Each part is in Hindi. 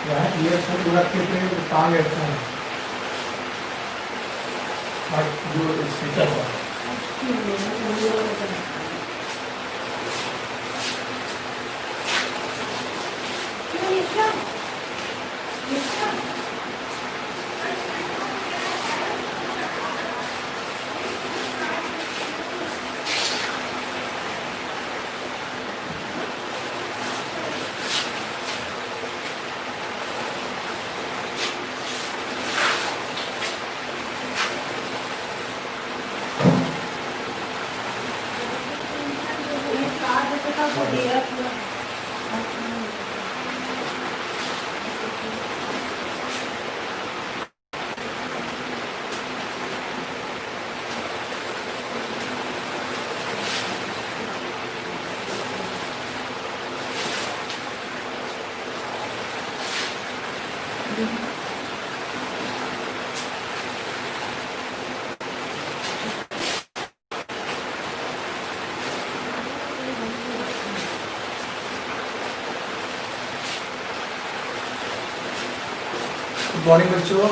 ये सब रखे थे टांग ऐसा है बट जो स्पीकर था गुड मॉर्निंग बच्चों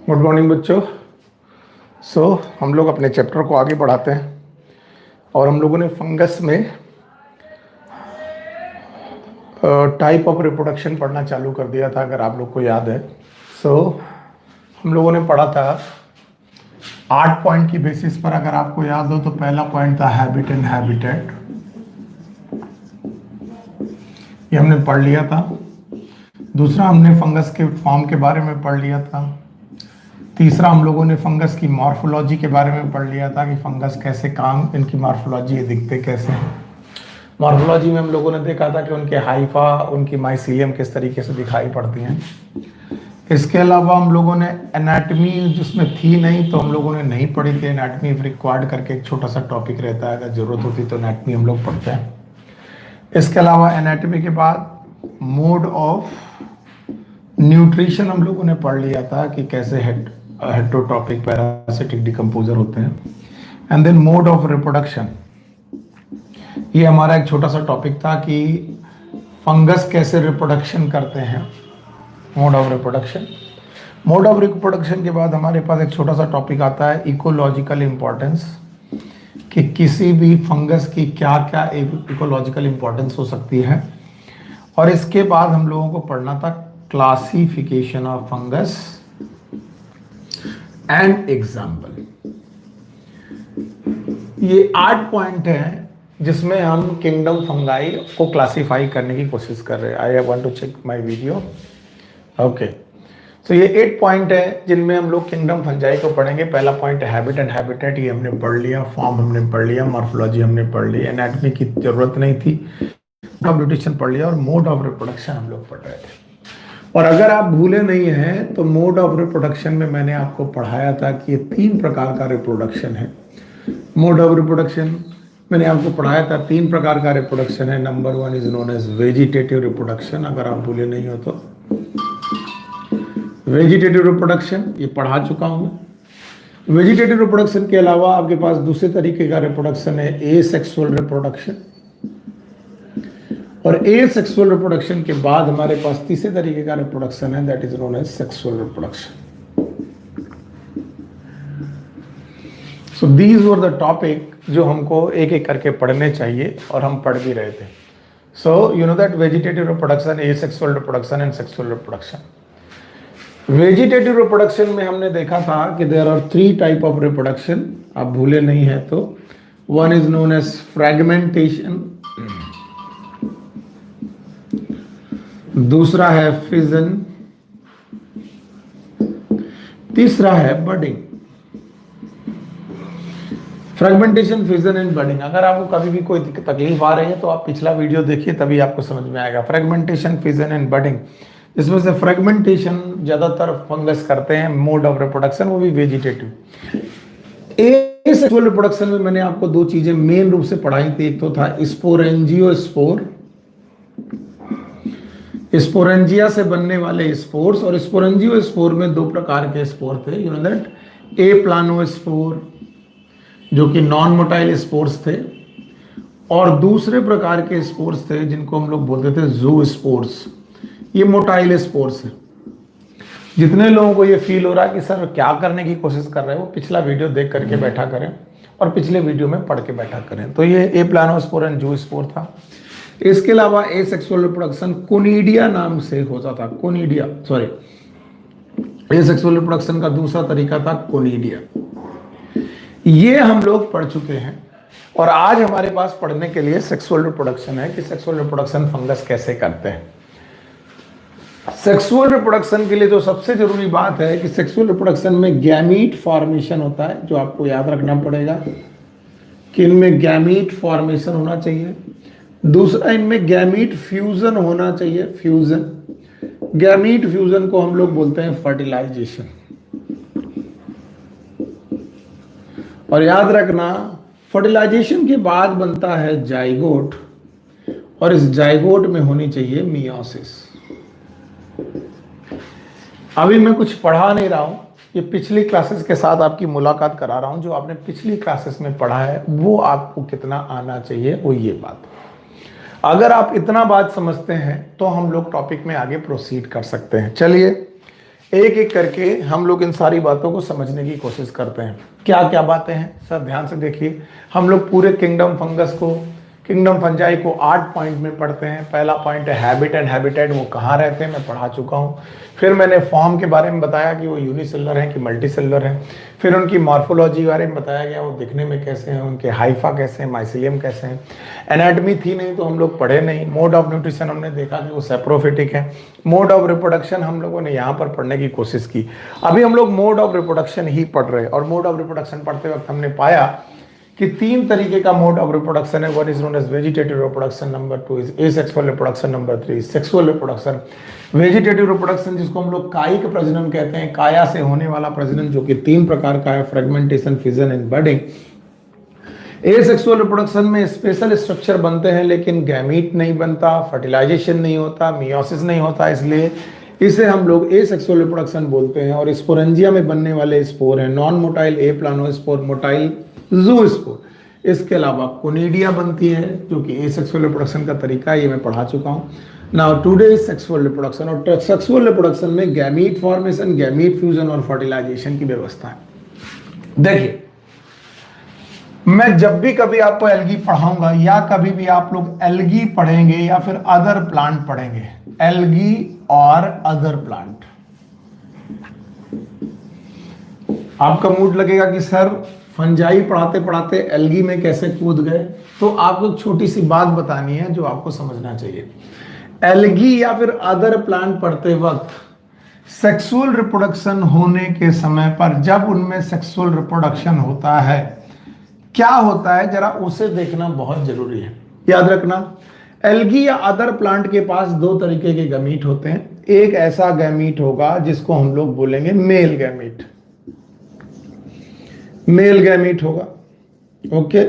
गुड मॉर्निंग बच्चों हम लोग अपने चैप्टर को आगे बढ़ाते हैं और हम लोगों ने फंगस में टाइप ऑफ रिप्रोडक्शन पढ़ना चालू कर दिया था, अगर आप लोग को याद है। हम लोगों ने पढ़ा था 8 पॉइंट की बेसिस पर, अगर आपको याद हो तो पहला पॉइंट था हैबिट एंड हैबिटेट, ये हमने पढ़ लिया था। दूसरा हमने फंगस के फॉर्म के बारे में पढ़ लिया था। तीसरा हम लोगों ने फंगस की मॉर्फोलॉजी के बारे में पढ़ लिया था कि फंगस कैसे काम, इनकी मॉर्फोलॉजी ये दिखते कैसे हैं। मॉर्फोलॉजी में हम लोगों ने देखा था कि उनके हाइफा, उनकी माइसीलियम किस तरीके से दिखाई पड़ती हैं। इसके अलावा हम लोगों ने एनाटमी, जिसमें थी नहीं तो हम लोगों ने नहीं पढ़ी थी, एनाटमी रिक्वायर्ड करके एक छोटा सा टॉपिक रहता है, अगर जरूरत होती तो एनाटमी हम लोग पढ़ते हैं। इसके अलावा एनाटमी के बाद मोड ऑफ न्यूट्रिशन हम लोगों ने पढ़ लिया था कि कैसे हेटेरोट्रॉपिक पैरासिटिक डिकम्पोजर होते हैं। And then mode of reproduction, ये हमारा एक छोटा सा टॉपिक था कि फंगस कैसे रिप्रोडक्शन करते हैं। Mode of reproduction, mode of reproduction के बाद हमारे पास एक छोटा सा टॉपिक आता है इकोलॉजिकल इंपॉर्टेंस, कि किसी भी फंगस की क्या क्या इकोलॉजिकल इंपॉर्टेंस हो सकती है। और इसके बाद हम लोगों को पढ़ना था classification of fungus and example. ये 8 पॉइंट हैं जिसमें हम किंगडम फंगाई को क्लासिफाई करने की कोशिश कर रहे हैं। I want to check my video. Okay, तो ये 8 पॉइंट है जिनमें हम लोग किंगडम फंजाई को पढ़ेंगे। पहला पॉइंट है हैबिट एंड हैबिटेट, ये हमने पढ़ लिया। फॉर्म हमने पढ़ लिया, मॉर्फोलॉजी हमने पढ़ ली, एनाटॉमी की जरूरत नहीं थी, न्यूट्रिशन पढ़ लिया, और मोड ऑफ रिप्रोडक्शन हम लोग पढ़ रहे थे। और अगर आप भूले नहीं हैं तो मोड ऑफ रिप्रोडक्शन में मैंने आपको पढ़ाया था कि ये 3 प्रकार का रिप्रोडक्शन है। मोड ऑफ रिप्रोडक्शन मैंने आपको पढ़ाया था, 3 प्रकार का रिप्रोडक्शन है। Number 1 is known as vegetative reproduction, अगर आप भूले नहीं हो तो वेजिटेटिव रिप्रोडक्शन ये पढ़ा चुका हूँ मैं। वेजिटेटिव रिप्रोडक्शन के अलावा आपके पास दूसरे तरीके का रिप्रोडक्शन है एसेक्सुअल रिप्रोडक्शन, और एसेक्सुअल रिप्रोडक्शन के बाद हमारे पास तीसरे तरीके का रिप्रोडक्शन है, that is known as sexual reproduction. So these were the topic जो हमको एक एक करके पढ़ने चाहिए और हम पढ़ भी रहे थे। So you know that vegetative reproduction, asexual reproduction and sexual reproduction. Vegetative reproduction में हमने देखा था कि there are 3 type of reproduction, आप भूले नहीं है तो। One is known as fragmentation, दूसरा है फिजन, तीसरा है budding. Fragmentation, fission and budding. अगर आपको कभी भी कोई तकलीफ आ रही है तो आप पिछला वीडियो देखिए, तभी आपको समझ में आएगा। फ्रैगमेंटेशन, फिजन एंड बडिंग, इसमें से फ्रैगमेंटेशन ज्यादातर फंगस करते हैं, मोड ऑफ रिप्रोडक्शन वो भी वेजिटेटिव। एसेक्सुअल रिप्रोडक्शन में मैंने आपको 2 चीजें मेन रूप से पढ़ाई थी, एक तो था स्पोरेंजियोस्पोर, स्पोरेंजिया से बनने वाले स्पोर्स, और स्पोरेंजियोस्पोर में 2 प्रकार के स्पोर थे, यू नो दैट ए प्लानोस्पोर जो कि नॉन मोटाइल स्पोर्स थे, और दूसरे प्रकार के स्पोर्स थे जिनको हम लोग बोलते थे जू स्पोर्स, ये मोटाइल स्पोर्स है। जितने लोगों को ये फील हो रहा है कि सर क्या करने की कोशिश कर रहे हैं, वो पिछला वीडियो देख करके बैठा करें और पिछले वीडियो में पढ़ के बैठा करें। तो ये ए प्लानोस्पोर एंड जू स्पोर था। इसके अलावा एसेक्सुअल रिप्रोडक्शन कोनिडिया नाम से होता था, कोनिडिया, सॉरी, एसेक्सुअल रिप्रोडक्शन का दूसरा तरीका था कोनिडिया। ये हम लोग पढ़ चुके हैं, और आज हमारे पास पढ़ने के लिए सेक्सुअल रिप्रोडक्शन है कि सेक्सुअल रिप्रोडक्शन फंगस कैसे करते हैं। सेक्सुअल रिप्रोडक्शन के लिए जो सबसे जरूरी बात है कि सेक्सुअल रिप्रोडक्शन में गैमीट फॉर्मेशन होता है, जो आपको याद रखना पड़ेगा कि इनमें गैमीट फॉर्मेशन होना चाहिए। दूसरा, इनमें गैमीट फ्यूजन होना चाहिए, फ्यूजन। गैमीट फ्यूजन को हम लोग बोलते हैं फर्टिलाइजेशन। और याद रखना, फर्टिलाइजेशन के बाद बनता है जाइगोट, और इस जाइगोट में होनी चाहिए मियोसिस। अभी मैं कुछ पढ़ा नहीं रहा हूं, ये पिछली क्लासेस के साथ आपकी मुलाकात करा रहा हूं। जो आपने पिछली क्लासेस में पढ़ा है वो आपको कितना आना चाहिए, वो ये बात। अगर आप इतना बात समझते हैं तो हम लोग टॉपिक में आगे प्रोसीड कर सकते हैं। चलिए एक एक करके हम लोग इन सारी बातों को समझने की कोशिश करते हैं। क्या क्या बातें हैं सर, ध्यान से देखिए। हम लोग पूरे किंगडम फंगस को, किंगडम फंजाई को 8 पॉइंट में पढ़ते हैं। पहला पॉइंट है हैबिट एंड हैबिटेट, वो कहाँ रहते हैं मैं पढ़ा चुका हूँ। फिर मैंने फॉर्म के बारे में बताया कि वो यूनिसेलुलर हैं कि मल्टीसेलुलर हैं। फिर उनकी मॉर्फोलॉजी के बारे में बताया गया, वो दिखने में कैसे हैं, उनके हाइफा कैसे हैं, माइसिलियम कैसे हैं। एनाटमी थी नहीं तो हम लोग पढ़े नहीं। मोड ऑफ न्यूट्रिशन हमने देखा कि वो सेप्रोफिटिक है। मोड ऑफ रिप्रोडक्शन हम लोगों ने यहाँ पर पढ़ने की कोशिश की। अभी हम लोग मोड ऑफ रिप्रोडक्शन ही पढ़ रहे हैं, और मोड ऑफ रिप्रोडक्शन पढ़ते वक्त हमने पाया कि 3 तरीके का मोड ऑफ रिप्रोडक्शन है। One is known as vegetative reproduction, number 2 is asexual reproduction, number 3 sexual reproduction. Vegetative reproduction जिसको हम लोग कायिक प्रजनन कहते हैं, काया से होने वाला प्रजनन, जो कि 3 प्रकार का है, fragmentation, fission and budding. Asexual reproduction में स्पेशल स्ट्रक्चर बनते हैं लेकिन गैमीट नहीं बनता, फर्टिलाइजेशन नहीं होता, मियोसिस नहीं होता, इसलिए इसे हम लोग एसेक्सुअल रिप्रोडक्शन बोलते हैं। और स्पोरेंजिया में बनने वाले स्पोर हैं नॉन मोटाइल ए प्लानोस्पोर, मोटाइल जू स्पोर। इसके अलावा कोनिडिया बनती है जो कि एसेक्सुअल रिप्रोडक्शन का तरीका है, ये मैं पढ़ा चुका हूँ। Now today is sexual reproduction, और सेक्सुअल रिप्रोडक्शन में गैमीट फॉर्मेशन, गैमीट फ्यूजन और फर्टिलाइजेशन की व्यवस्था है। देखिए, मैं जब भी कभी आपको एल्गी पढ़ाऊंगा या कभी भी आप लोग एल्गी पढ़ेंगे या फिर अदर प्लांट पढ़ेंगे, एल्गी और अदर प्लांट, आपका मूड लगेगा कि सर फंजाई पढ़ाते पढ़ाते एल्गी में कैसे कूद गए। तो आपको छोटी सी बात बतानी है जो आपको समझना चाहिए। एल्गी या फिर अदर प्लांट पढ़ते वक्त सेक्सुअल रिप्रोडक्शन होने के समय पर, जब उनमें सेक्सुअल रिप्रोडक्शन होता है, क्या होता है जरा उसे देखना बहुत जरूरी है। याद रखना, एल्गी या अदर प्लांट के पास 2 तरीके के गैमीट होते हैं। एक ऐसा गैमीट होगा जिसको हम लोग बोलेंगे मेल गैमीट, मेल गैमीट होगा, ओके।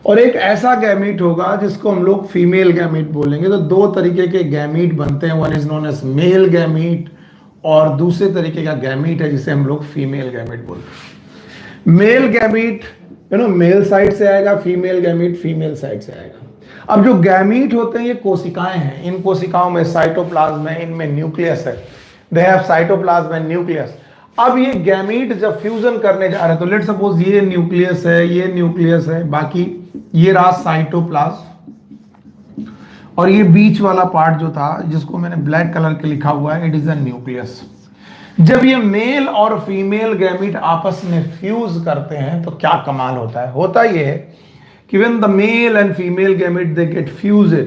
और एक ऐसा गैमीट होगा जिसको हम लोग फीमेल गैमीट बोलेंगे। तो 2 तरीके के गैमीट बनते हैं, one is known as male gamete और दूसरे तरीके का गैमीट है जिसे हम लोग फीमेल गैमीट बोलते हैं। मेल गैमीट मेल साइड से आएगा, फीमेल गैमीट फीमेल साइड से आएगा। अब जो गैमीट होते हैं ये कोशिकाएं हैं, इन कोशिकाओं में साइटोप्लाज्म है, इनमें न्यूक्लियस है, they have cytoplasm and nucleus. अब ये गैमीट जब फ्यूजन करने जा रहे हैं तो लेट सपोज ये न्यूक्लियस है, ये न्यूक्लियस है, बाकी ये रहा साइटोप्लाज्म, और ये बीच वाला पार्ट जो था जिसको मैंने ब्लैक कलर के लिखा हुआ है, इट इज अ न्यूक्लियस। जब ये मेल और फीमेल गैमीट आपस में फ्यूज करते हैं तो क्या कमाल होता है। होता ये है कि when the mail and female gamete they get fused,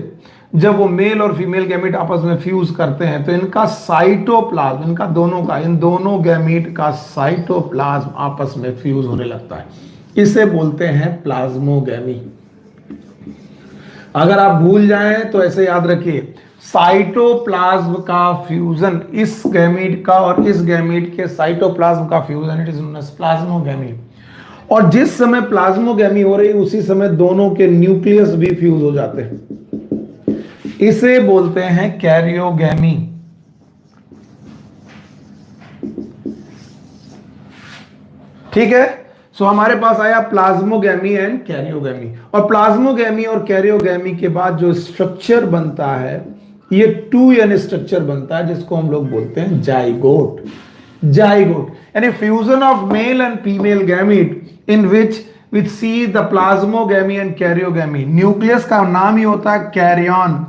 जब वो मेल और फीमेल गैमीट आपस में फ्यूज करते हैं तो इनका साइटोप्लाज्म, इनका दोनों का, इन दोनों गैमीट का साइटोप्लाज्म आपस में फ्यूज होने लगता है। इसे बोलते हैं प्लाज्मोगैमी। अगर आप भूल जाएं तो ऐसे याद रखिए, साइटोप्लाज्म का फ्यूजन, इस गैमीट का और इस गैमीट के साइटोप्लाज्म का fusion, it is known as plasmogamy. और जिस समय प्लाज्मोगैमी हो रही उसी समय दोनों के न्यूक्लियस भी फ्यूज हो जाते हैं, इसे बोलते हैं कैरियोगैमी। ठीक है, सो हमारे पास आया प्लाज्मोगैमी एंड कैरियोगैमी। और प्लाज्मोगैमी और कैरियोगैमी के बाद जो स्ट्रक्चर बनता है ये 2n स्ट्रक्चर बनता है जिसको हम लोग बोलते हैं जाइगोट। जाइगोट यानी fusion of male and female gamete in which see the plasmogamy and karyogamy. Nucleus का नाम ही होता है कैरियन,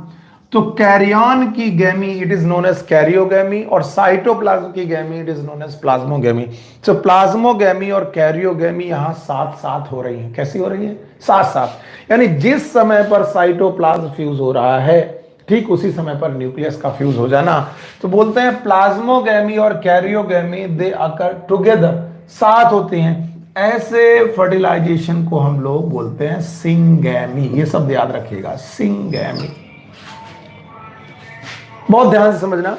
तो कैरियन की gamy it is known as karyogamy, और साइटोप्लाज्म की gamy it is known as plasmogamy. So plasmogamy और कैरियोगैमी यहां साथ साथ हो रही है। कैसी हो रही है? साथ साथ। यानी जिस समय पर साइटोप्लाज्म फ्यूज हो रहा है ठीक उसी समय पर न्यूक्लियस का फ्यूज हो जाना, तो बोलते हैं प्लाज्मोगैमी और कैरियोगैमी दे अकर टुगेदर, साथ होते हैं। ऐसे फर्टिलाइजेशन को हम लोग बोलते हैं सिंगैमी। ये सब याद रखिएगा, सिंगैमी। बहुत ध्यान से समझना,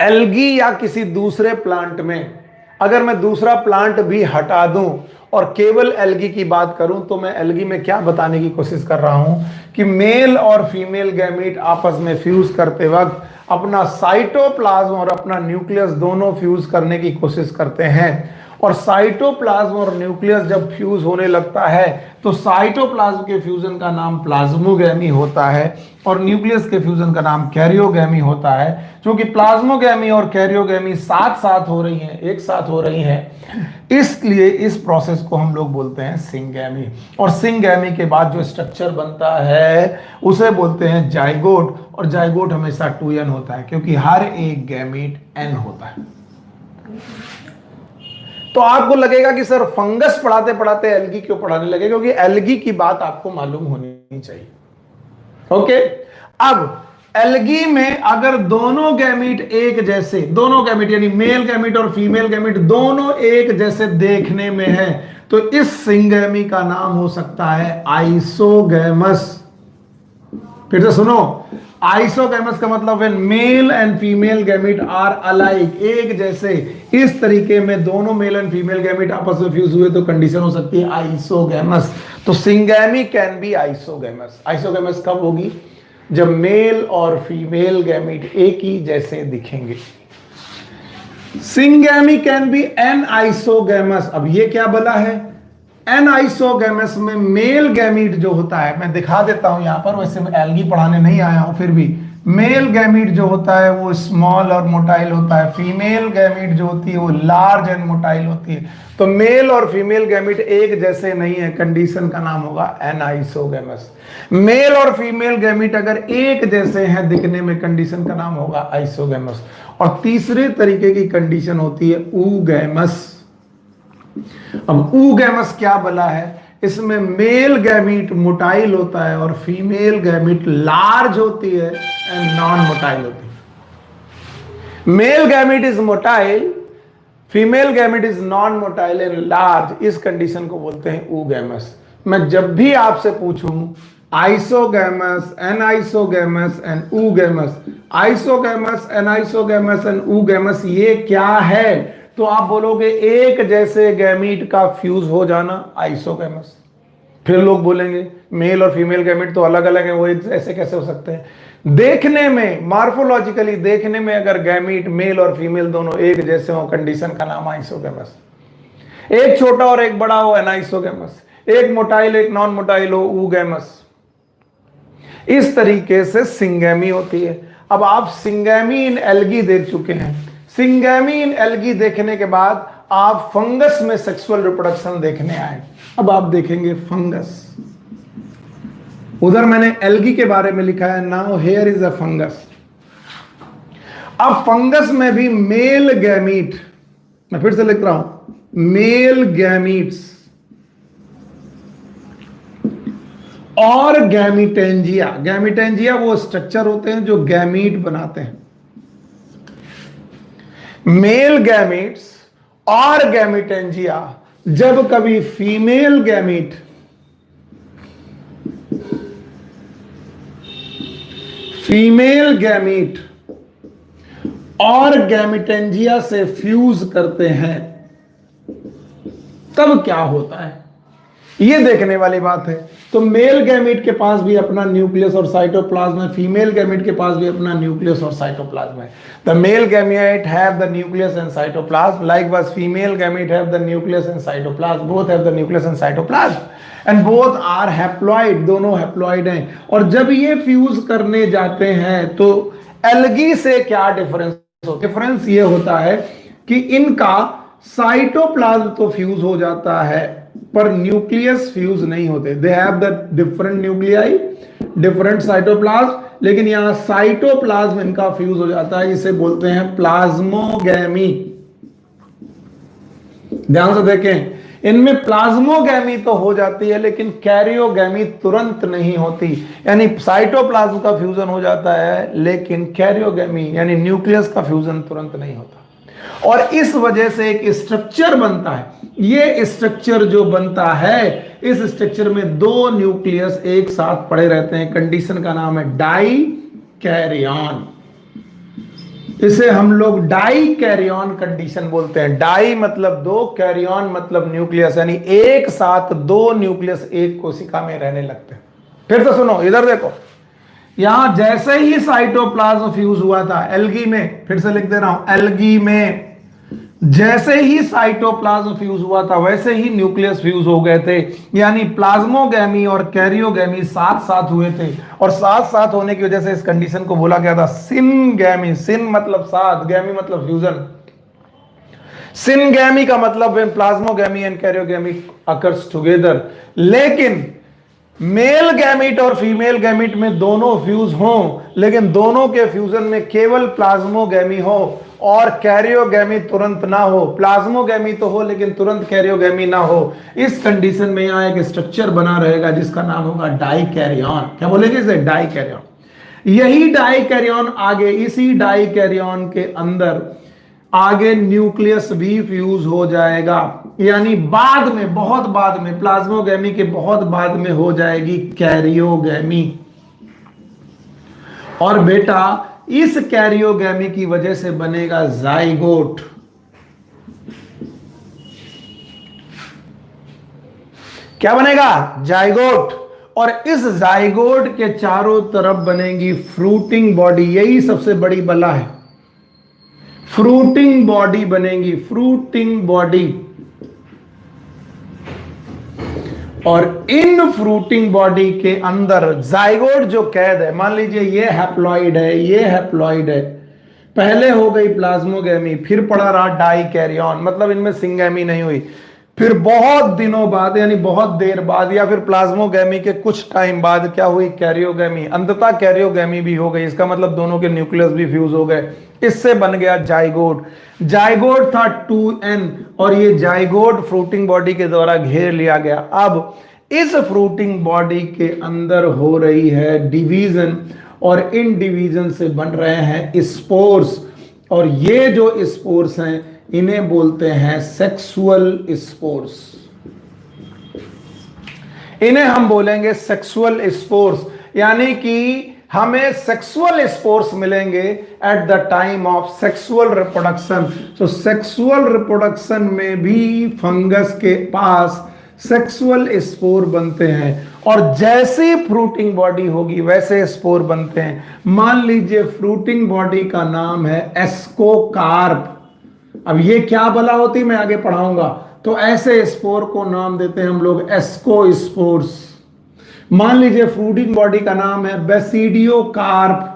एल्गी या किसी दूसरे प्लांट में अगर मैं दूसरा प्लांट भी हटा दूं और केवल एल्गी की बात करूं तो मैं एल्गी में क्या बताने की कोशिश कर रहा हूं कि मेल और फीमेल गैमीट आपस में फ्यूज करते वक्त अपना साइटोप्लाज्म और अपना न्यूक्लियस दोनों फ्यूज करने की कोशिश करते हैं, और साइटोप्लाज्म और न्यूक्लियस जब फ्यूज होने लगता है तो साइटोप्लाज्म के फ्यूजन का नाम प्लाज्मोगैमी होता है और न्यूक्लियस के फ्यूजन का नाम कैरियोगैमी होता है। क्योंकि प्लाज्मोगैमी और कैरियोगैमी साथ साथ हो रही हैं, एक साथ हो रही हैं, इसलिए इस प्रोसेस को हम लोग बोलते हैं सिंगैमी। और सिंगैमी के बाद जो स्ट्रक्चर बनता है उसे बोलते हैं जाइगोट, और जाइगोट हमेशा 2n होता है क्योंकि हर एक गैमीट n होता है। तो आपको लगेगा कि सर फंगस पढ़ाते पढ़ाते एल्गी क्यों पढ़ाने लगे, क्योंकि एल्गी की बात आपको मालूम होनी चाहिए। ओके, अब एल्गी में अगर दोनों गैमीट एक जैसे, दोनों गैमीट यानी मेल गैमीट और फीमेल गैमीट दोनों एक जैसे देखने में है तो इस सिंगैमी का नाम हो सकता है आइसोगैमस। फिर से सुनो, आइसोगैमस का मतलब है male and female gamete are alike, एक जैसे। इस तरीके में दोनों मेल एंड फीमेल गैमीट आपस में फ्यूज हुए तो कंडीशन हो सकती है आइसोगैमस। तो syngamy can B isogamous. Isogamous कब होगी? जब मेल और फीमेल गैमीट एक ही जैसे दिखेंगे। Syngamy can be anisogamous. अब ये क्या बोला है? एन आइसोगैमस में मेल गैमीट जो होता है, मैं दिखा देता हूं यहां पर, वैसे मैं एल्गी पढ़ाने नहीं आया हूं, फिर भी मेल गैमीट जो होता है वो स्मॉल और मोटाइल होता है, फीमेल गैमीट जो होती है वो लार्ज एंड मोटाइल होती है। तो मेल और फीमेल गैमीट एक जैसे नहीं है, कंडीशन का नाम होगा एनाइसोगैमस। मेल और फीमेल गैमीट अगर एक जैसे हैं दिखने में, कंडीशन का नाम होगा आइसोगैमस। और तीसरे तरीके की कंडीशन होती है ऊगैमस। अब ऊगैमस क्या बोला है? इसमें मेल गैमीट मोटाइल होता है और फीमेल गैमीट लार्ज होती है एंड नॉन मोटाइल होती है। Male gamete is motile, female gamete is non motile and large. इस कंडीशन को बोलते हैं ऊगैमस। मैं जब भी आपसे पूछूं isogamous, anisogamous and oogamous, isogamous, anisogamous and oogamous ये क्या है, तो आप बोलोगे एक जैसे गैमीट का फ्यूज हो जाना, आइसोगैमस। फिर लोग बोलेंगे मेल और फीमेल गैमीट तो अलग अलग है, वो ऐसे कैसे हो सकते हैं? देखने में, मार्फोलॉजिकली देखने में अगर गैमीट मेल और फीमेल दोनों एक जैसे हो, कंडीशन का नाम आइसोगैमस। एक छोटा और एक बड़ा हो एनाइसोगैमस, एक मोटाइल एक नॉन मोटाइल हो ऊगैमस। इस तरीके से सिंगैमी होती है। अब आप सिंगैमी इन एल्गी देख चुके हैं। सिंगैमी इन एल्गी देखने के बाद आप फंगस में सेक्सुअल रिप्रोडक्शन देखने आए। अब आप देखेंगे फंगस। उधर मैंने एल्गी के बारे में लिखा है, now here is a fungus. अब फंगस में भी मेल गैमीट, मैं फिर से लिख रहा हूं, मेल गैमीट्स और गैमिटेंजिया। गैमिटेंजिया वो स्ट्रक्चर होते हैं जो गैमीट बनाते हैं। मेल गैमीट्स और गैमिटेंजिया, जब कभी फीमेल गैमीट और गैमिटेंजिया से फ्यूज करते हैं, तब क्या होता है, ये देखने वाली बात है। तो मेल गैमीट के पास भी अपना न्यूक्लियस और साइटोप्लाज्म है, फीमेल गैमीट के पास भी अपना न्यूक्लियस और साइटोप्लाज्म है। The male gamete have the nucleus and cytoplasm, likewise female gamete have the nucleus and cytoplasm, both have the nucleus and cytoplasm and both are haploid, दोनों हैप्लॉइड हैं। और जब ये फ्यूज करने जाते हैं तो एल्गी से क्या डिफरेंस होता है? डिफरेंस ये होता है कि इनका साइटोप्लाज्म तो फ्यूज हो जाता है पर न्यूक्लियस फ्यूज नहीं होते। They have the different nuclei, different cytoplasm, लेकिन यहां साइटोप्लाज्म इनका फ्यूज हो जाता है, इसे बोलते हैं प्लाज्मोगैमी। ध्यान से देखें, इनमें प्लाज्मोगैमी तो हो जाती है लेकिन कैरियोगैमी तुरंत नहीं होती। यानी साइटोप्लाज्म का फ्यूजन हो जाता है लेकिन कैरियोगैमी यानी न्यूक्लियस का फ्यूजन तुरंत नहीं होता। और इस वजह से एक स्ट्रक्चर बनता है। ये स्ट्रक्चर जो बनता है, इस स्ट्रक्चर में दो न्यूक्लियस एक साथ पड़े रहते हैं। कंडीशन का नाम है डाई कैरियन। इसे हम लोग डाई कैरियन कंडीशन बोलते हैं। डाई मतलब दो, कैरियन मतलब न्यूक्लियस, यानी एक साथ दो न्यूक्लियस एक कोशिका में रहने लगते हैं। फिर से सुनो, इधर देखो, यहां जैसे ही साइटोप्लाज्म फ्यूज हुआ था एल्गी में, फिर से लिख दे रहा हूं, एल्गी में जैसे ही साइटोप्लाज्म फ्यूज हुआ था वैसे ही न्यूक्लियस फ्यूज हो गए थे। यानी प्लाज्मोगैमी और कैरियोगैमी साथ साथ हुए थे और साथ साथ होने की वजह से इस कंडीशन को बोला गया था सिनगैमी। सिन मतलब साथ, गैमी मतलब फ्यूजन। सिनगैमी का मतलब when plasmogamy and karyogamy occurs together. लेकिन मेल गैमीट और फीमेल गैमीट में दोनों फ्यूज हो, लेकिन दोनों के फ्यूजन में केवल प्लाज्मोगैमी हो और कैरियोगैमी तुरंत ना हो। प्लाज्मोगैमी तो हो लेकिन तुरंत कैरियोगैमी ना हो। इस कंडीशन में यहां एक स्ट्रक्चर बना रहेगा जिसका नाम होगा डाइकैरियन। क्या बोलेंगे इसे? डाइकैरियन। यही डाइकैरियन आगे, इसी डाइकैरियन के अंदर आगे न्यूक्लियस भी फ्यूज हो जाएगा। यानी बाद में, बहुत बाद में, प्लाज्मोगैमी के बहुत बाद में हो जाएगी कैरियोगैमी। और बेटा इस कैरियोगैमी की वजह से बनेगा जाइगोट। क्या बनेगा? जाइगोट। और इस जाइगोट के चारों तरफ बनेगी फ्रूटिंग बॉडी। यही सबसे बड़ी बला है, फ्रूटिंग बॉडी बनेगी, फ्रूटिंग बॉडी। और इन फ्रूटिंग बॉडी के अंदर जाइगोट जो कैद है, मान लीजिए ये हैप्लॉइड है, ये हैप्लॉइड है, पहले हो गई प्लाज्मोगैमी, फिर पड़ा रहा डाइकैरियन, मतलब इनमें सिंगैमी नहीं हुई। फिर बहुत दिनों बाद यानी बहुत देर बाद या फिर प्लाज्मोगैमी के कुछ टाइम बाद क्या हुई? कैरियोगैमी। अंततः कैरियोगैमी भी हो गई। इसका मतलब दोनों के न्यूक्लियस भी फ्यूज हो गए। इससे बन गया जाइगोट। जाइगोट था 2n और ये जाइगोट फ्रूटिंग बॉडी के द्वारा घेर लिया गया। अब इस फ्रूटिंग बॉडी के अंदर हो रही है डिवीजन और इन डिवीजन से बन रहे हैं स्पोर्स। और ये जो स्पोर्स हैं इन्हें बोलते हैं सेक्सुअल स्पोर्स। इन्हें हम बोलेंगे सेक्सुअल स्पोर्स। यानी कि हमें सेक्सुअल स्पोर्स मिलेंगे at the time of sexual reproduction. तो सेक्सुअल रिप्रोडक्शन में भी फंगस के पास सेक्सुअल स्पोर बनते हैं और जैसी फ्रूटिंग बॉडी होगी वैसे स्पोर बनते हैं। मान लीजिए फ्रूटिंग बॉडी का नाम है एस्कोकार्प। अब ये क्या बला होती मैं आगे पढ़ाऊंगा। तो ऐसे स्पोर को नाम देते हैं हम लोग एस्कोस्पोर्स। मान लीजिए फ्रूटिंग बॉडी का नाम है बेसिडियोकार्प।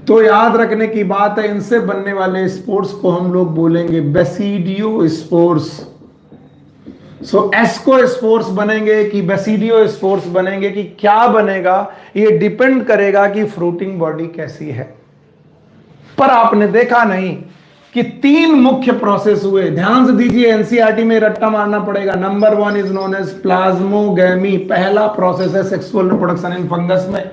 तो याद रखने की बात है, इनसे बनने वाले स्पोर्स को हम लोग बोलेंगे बेसिडियोस्पोर्स। सो एस्कोस्पोर्स बनेंगे कि बेसिडियोस्पोर्स बनेंगे कि क्या बनेगा, ये डिपेंड करेगा कि फ्रूटिंग बॉडी कैसी है। पर आपने देखा नहीं कि 3 मुख्य प्रोसेस हुए। ध्यान से दीजिए, एनसीईआरटी में रट्टा मारना पड़ेगा। Number 1 is known as plasmogamy. पहला प्रोसेस है सेक्सुअल रिप्रोडक्शन इन फंगस में,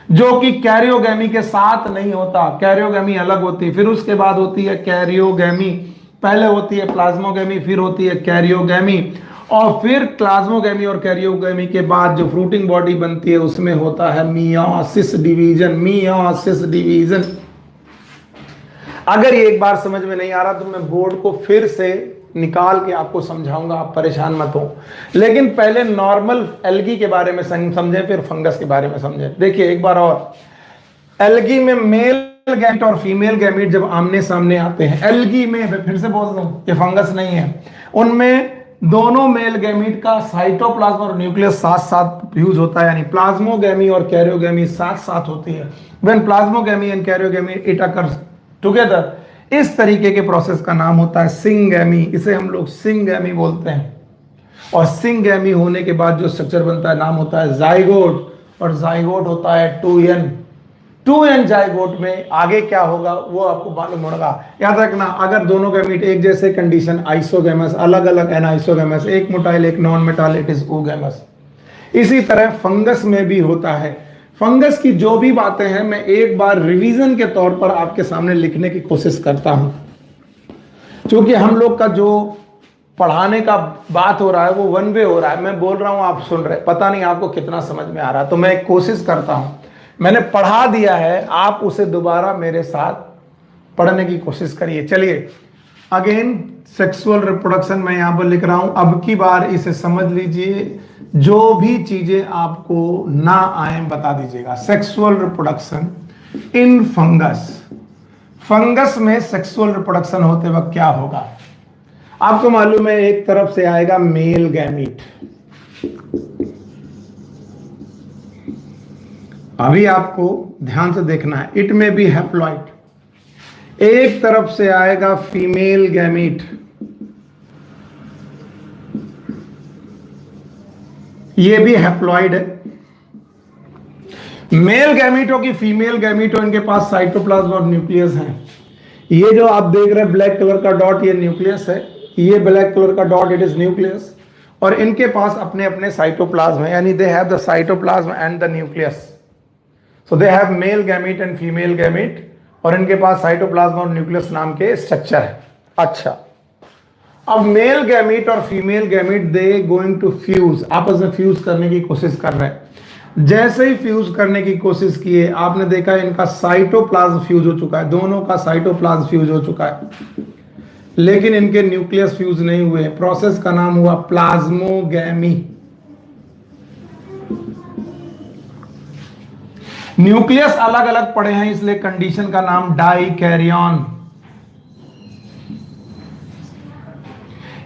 जो कि कैरियोगैमी के साथ नहीं होता। कैरियोगैमी अलग होती है। फिर उसके बाद होती है कैरियोगैमी। पहले होती है प्लाज्मोगैमी, फिर होती है कैरियोगैमी, और फिर प्लाज्मोगैमी और कैरियोगैमी के बाद जो फ्रूटिंग बॉडी बनती है उसमें होता है मियोसिस डिवीजन। Meiosis division. अगर ये एक बार समझ में नहीं आ रहा तो मैं बोर्ड को फिर से निकाल के आपको समझाऊंगा, आप परेशान मत हो। लेकिन पहले नॉर्मल एल्गी के बारे में समझें, फिर फंगस के बारे में समझें। देखिए एक बार और, एल्गी में मेल गैमेट और फीमेल गैमेट जब आमने सामने आते हैं, एल्गी में फिर से बोल दूं ये फंगस नहीं है, उनमें दोनों मेल गैमेट का साइटोप्लाज्म और न्यूक्लियस साथ साथ फ्यूज होता है, यानी प्लाज्मोगैमी और कैरियोगैमी साथ साथ होती है। When plasmogamy and karyogamy it occurs together, इस तरीके के प्रोसेस का नाम होता है सिंगैमी। इसे हम लोग सिंगैमी बोलते हैं। और सिंगैमी होने के बाद जो स्ट्रक्चर बनता है नाम होता है जाइगोट, और जाइगोट होता है 2n जाइगोट में आगे क्या होगा वो आपको मालूम होगा। याद रखना, अगर दोनों गैमीट एक जैसे कंडीशन आइसोगैमस, अलग अलग एनाइसोगैमस, एक मोटाइल एक नॉन मेटाइल, इट इज ओगैमस। इसी तरह फंगस में भी होता है। फंगस की जो भी बातें हैं मैं एक बार रिवीजन के तौर पर आपके सामने लिखने की कोशिश करता हूं, क्योंकि हम लोग का जो पढ़ाने का बात हो रहा है वो वन वे हो रहा है। मैं बोल रहा हूं, आप सुन रहे, पता नहीं आपको कितना समझ में आ रहा है। तो मैं कोशिश करता हूं, मैंने पढ़ा दिया है, आप उसे दोबारा मेरे साथ पढ़ने की कोशिश करिए। चलिए अगेन, सेक्सुअल रिप्रोडक्शन मैं यहां पर लिख रहा हूं। अब की बार इसे समझ लीजिए, जो भी चीजें आपको ना आए बता दीजिएगा। Sexual reproduction in fungus. Fungus में सेक्सुअल रिप्रोडक्शन होते वक्त क्या होगा? आपको मालूम है, एक तरफ से आएगा मेल गैमीट। अभी आपको ध्यान से देखना है, इट में भी हैप्लॉइड। एक तरफ से आएगा फीमेल गैमीट, ये भी हैप्लॉइड है। मेल गैमीट हो कि फीमेल गैमीट हो, इनके पास साइटोप्लाज्म और न्यूक्लियस है। ये जो आप देख रहे हैं ब्लैक कलर का डॉट, ये न्यूक्लियस है। ये ब्लैक कलर का डॉट, इट इज न्यूक्लियस। और इनके पास अपने अपने साइटोप्लाज्म है, यानी they have the cytoplasm and the nucleus. So they have male gamete and female gamete, और इनके पास साइटोप्लाज्म और न्यूक्लियस नाम के स्ट्रक्चर है। अच्छा, अब मेल गैमीट और female gamete they going to fuse, आपस में फ्यूज करने की कोशिश कर रहे हैं। जैसे ही फ्यूज करने की कोशिश किए, आपने देखा इनका साइटोप्लाज्म फ्यूज हो चुका है, दोनों का साइटोप्लाज्म फ्यूज हो चुका है, लेकिन इनके न्यूक्लियस फ्यूज नहीं हुए। प्रोसेस का नाम हुआ प्लाज्मोगैमी। न्यूक्लियस अलग अलग पड़े हैं, इसलिए कंडीशन का नाम डाइकैरियन।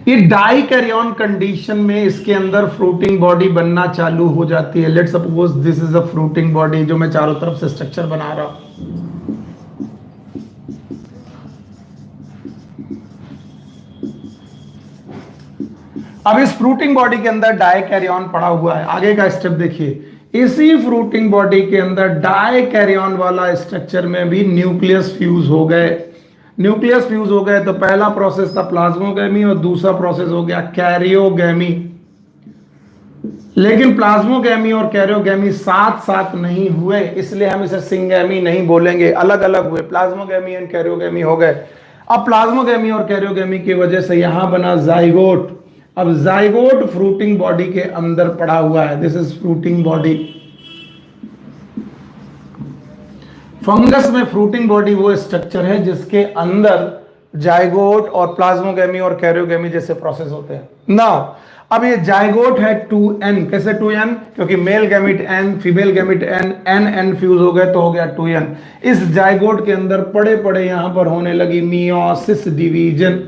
ये डाइकैरियन कंडीशन में इसके अंदर फ्रूटिंग बॉडी बनना चालू हो जाती है। Let's suppose this is a fruiting body, जो मैं चारों तरफ से स्ट्रक्चर बना रहा हूं। अब इस फ्रूटिंग बॉडी के अंदर डाइकैरियन पड़ा हुआ है। आगे का स्टेप देखिए, इसी फ्रूटिंग बॉडी के अंदर डाइकैरियन वाला स्ट्रक्चर में भी न्यूक्लियस फ्यूज हो गए। न्यूक्लियस फ्यूज हो गए तो पहला प्रोसेस था प्लाज्मोगैमी और दूसरा प्रोसेस हो गया कैरियोगैमी। लेकिन प्लाज्मोगैमी और कैरियोगैमी साथ साथ नहीं हुए, इसलिए हम इसे सिंगैमी नहीं बोलेंगे, अलग अलग हुए। प्लाज्मोगैमी एंड कैरियोगैमी हो गए। अब प्लाज्मोगैमी और कैरियोगैमी की वजह से यहां बना जाइगोट। अब जाइगोट फ्रूटिंग बॉडी के अंदर पड़ा हुआ है। This is fruiting body. Fungus में फ्रूटिंग बॉडी वो स्ट्रक्चर है जिसके अंदर जाइगोट और प्लाज्मोगैमी और कैरियोगैमी जैसे प्रोसेस होते हैं। नाउ अब ये जाइगोट है 2n, कैसे 2n? क्योंकि male gamete n, female gamete n, n fuse हो गए तो हो गया 2n। इस जाइगोट के अंदर पड़े पड़े यहां पर होने लगी मियोसिस डिवीजन।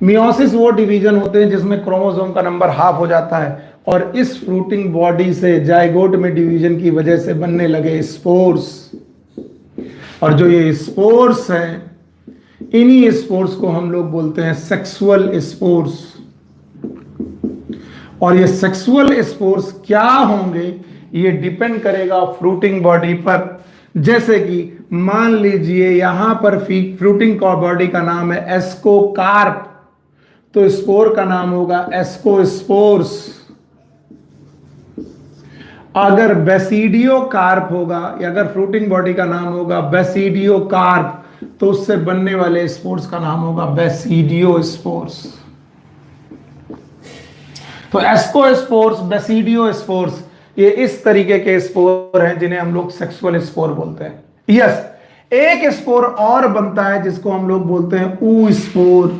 मियोसिस वो डिवीजन होते हैं जिसमें क्रोमोसोम का नंबर हाफ हो जाता है, और इस फ्रूटिंग बॉडी से जाइगोट में डिवीजन की वजह से बनने लगे स्पोर्स। और जो ये स्पोर्स हैं, इन्हीं स्पोर्स को हम लोग बोलते हैं सेक्सुअल स्पोर्स। और ये सेक्सुअल स्पोर्स क्या होंगे ये डिपेंड करेगा फ्रूटिंग बॉडी पर। जैसे कि मान लीजिए यहां पर फ्रूटिंग बॉडी का नाम है एस्कोकार्प, तो स्पोर का नाम होगा एस्कोस्पोर्स। अगर बेसिडियोकार्प होगा, या अगर फ्रूटिंग बॉडी का नाम होगा बेसिडियोकार्प, तो उससे बनने वाले स्पोर्स का नाम होगा बेसिडियोस्पोर्स। तो एस्कोस्पोर्स, बेसिडियोस्पोर्स, ये इस तरीके के स्पोर हैं जिन्हें हम लोग सेक्सुअल स्पोर बोलते हैं। यस, एक स्पोर और बनता है जिसको हम लोग बोलते हैं ऊ स्पोर,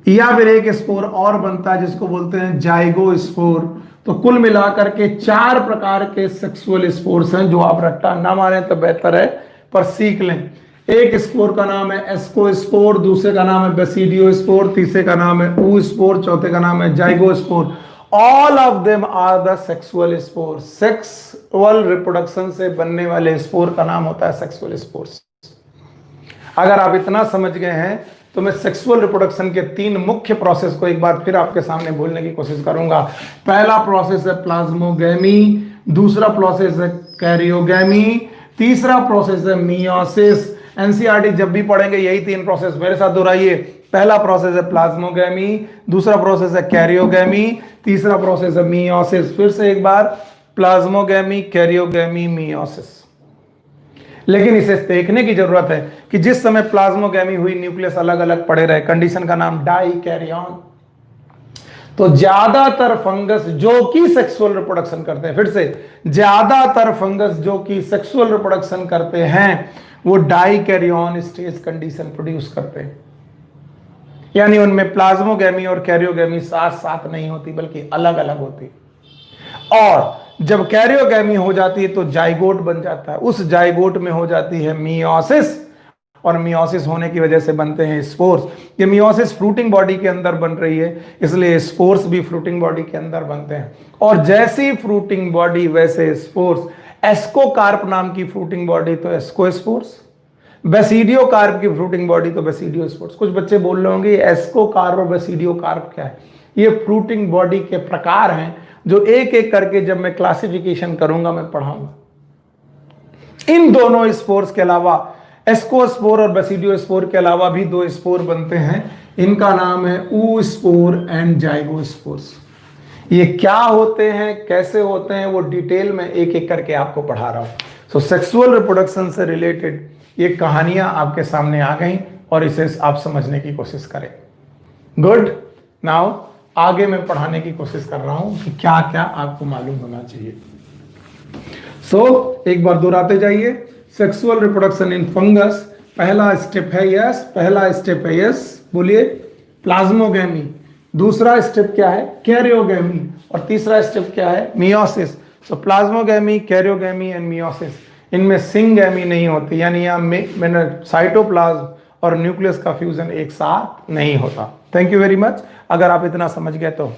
या फिर एक स्पोर और बनता है जिसको बोलते हैं जाइगोस्पोर। तो कुल मिलाकर के 4 प्रकार के सेक्सुअल स्पोर्स हैं, जो आप रट्टा ना मारे तो बेहतर है, पर सीख लें। एक स्पोर का नाम है एस्कोस्पोर, दूसरे का नाम है बेसिडियोस्पोर, तीसरे का नाम है ऊ स्पोर, चौथे का नाम है zygospore. All of them are the sexual spore. Sexual reproduction से बनने वाले स्पोर का नाम होता है सेक्सुअल स्पोर्स। अगर आप इतना समझ गए हैं तो मैं सेक्सुअल रिप्रोडक्शन के 3 मुख्य प्रोसेस को एक बार फिर आपके सामने बोलने की कोशिश करूंगा। पहला प्रोसेस है प्लाज्मोगैमी, दूसरा प्रोसेस है कैरियोगैमी, तीसरा प्रोसेस है मियोसिस। एनसीईआरटी जब भी पढ़ेंगे यही 3 प्रोसेस मेरे साथ दोहराइए। पहला प्रोसेस है प्लाज्मोगैमी, दूसरा प्रोसेस है कैरियोगैमी, तीसरा प्रोसेस है मियोसिस। फिर से एक बार, प्लाज्मोगैमी, कैरियोगैमी, मियोसिस। लेकिन इसे देखने की जरूरत है कि जिस समय प्लाज्मोगैमी हुई न्यूक्लियस अलग अलग पड़े रहे, कंडीशन का नाम डाइकैरियन। तो ज्यादातर फंगस जो कि सेक्सुअल रिप्रोडक्शन करते हैं, फिर से ज्यादातर फंगस जो कि सेक्सुअल रिप्रोडक्शन करते हैं वो डाइकैरियन स्टेज कंडीशन प्रोड्यूस करते हैं। यानी उनमें प्लाज्मोगैमी और कैरियोगैमी साथ साथ नहीं होती बल्कि अलग अलग होती। और जब कैरियोगैमी हो जाती है तो जाइगोट बन जाता है, उस जाइगोट में हो जाती है मियोसिस, और मियोसिस होने की वजह से बनते हैं स्पोर्स। ये मियोसिस फ्रूटिंग बॉडी के अंदर बन रही है, इसलिए स्पोर्स भी फ्रूटिंग बॉडी के अंदर बनते हैं। और जैसी फ्रूटिंग बॉडी वैसे स्पोर्स। एस्कोकार्प नाम की फ्रूटिंग बॉडी तो एस्कोस्पोर्स, बेसिडियोकार्प की फ्रूटिंग बॉडी तो बेसिडियोस्पोर्स। कुछ बच्चे बोल रहे होंगे एस्कोकार्प और बेसिडियोकार्प क्या है? ये फ्रूटिंग बॉडी के प्रकार हैं जो एक एक करके जब मैं क्लासिफिकेशन करूंगा मैं पढ़ाऊंगा। इन दोनों स्पोर्स के अलावा, एस्कोस्पोर और बेसिडियोस्पोर के अलावा भी 2 स्पोर बनते हैं, इनका नाम है ऊ स्पोर एंड जाइगोस्पोर्स। ये क्या होते हैं, कैसे होते हैं, वो डिटेल में एक एक करके आपको पढ़ा रहा हूं। सो सेक्सुअल रिप्रोडक्शन से रिलेटेड ये कहानियां आपके सामने आ गई और इसे आप समझने की कोशिश करें। गुड। नाउ आगे मैं पढ़ाने की कोशिश कर रहा हूं कि क्या क्या आपको मालूम होना चाहिए। एक बार दोहराते जाइए। सेक्सुअल रिप्रोडक्शन इन फंगस, पहला स्टेप है यस, पहला स्टेप है यस, बोलिए प्लाज्मोगैमी। दूसरा स्टेप क्या है? कैरियोगैमी। और तीसरा स्टेप क्या है? Meiosis. So plasmogamy, karyogamy and meiosis. इनमें सिंगैमी नहीं होती, यानी यहाँ मैंने साइटोप्लाज्म और न्यूक्लियस का फ्यूजन एक साथ नहीं होता। Thank you very much. अगर आप इतना समझ गए तो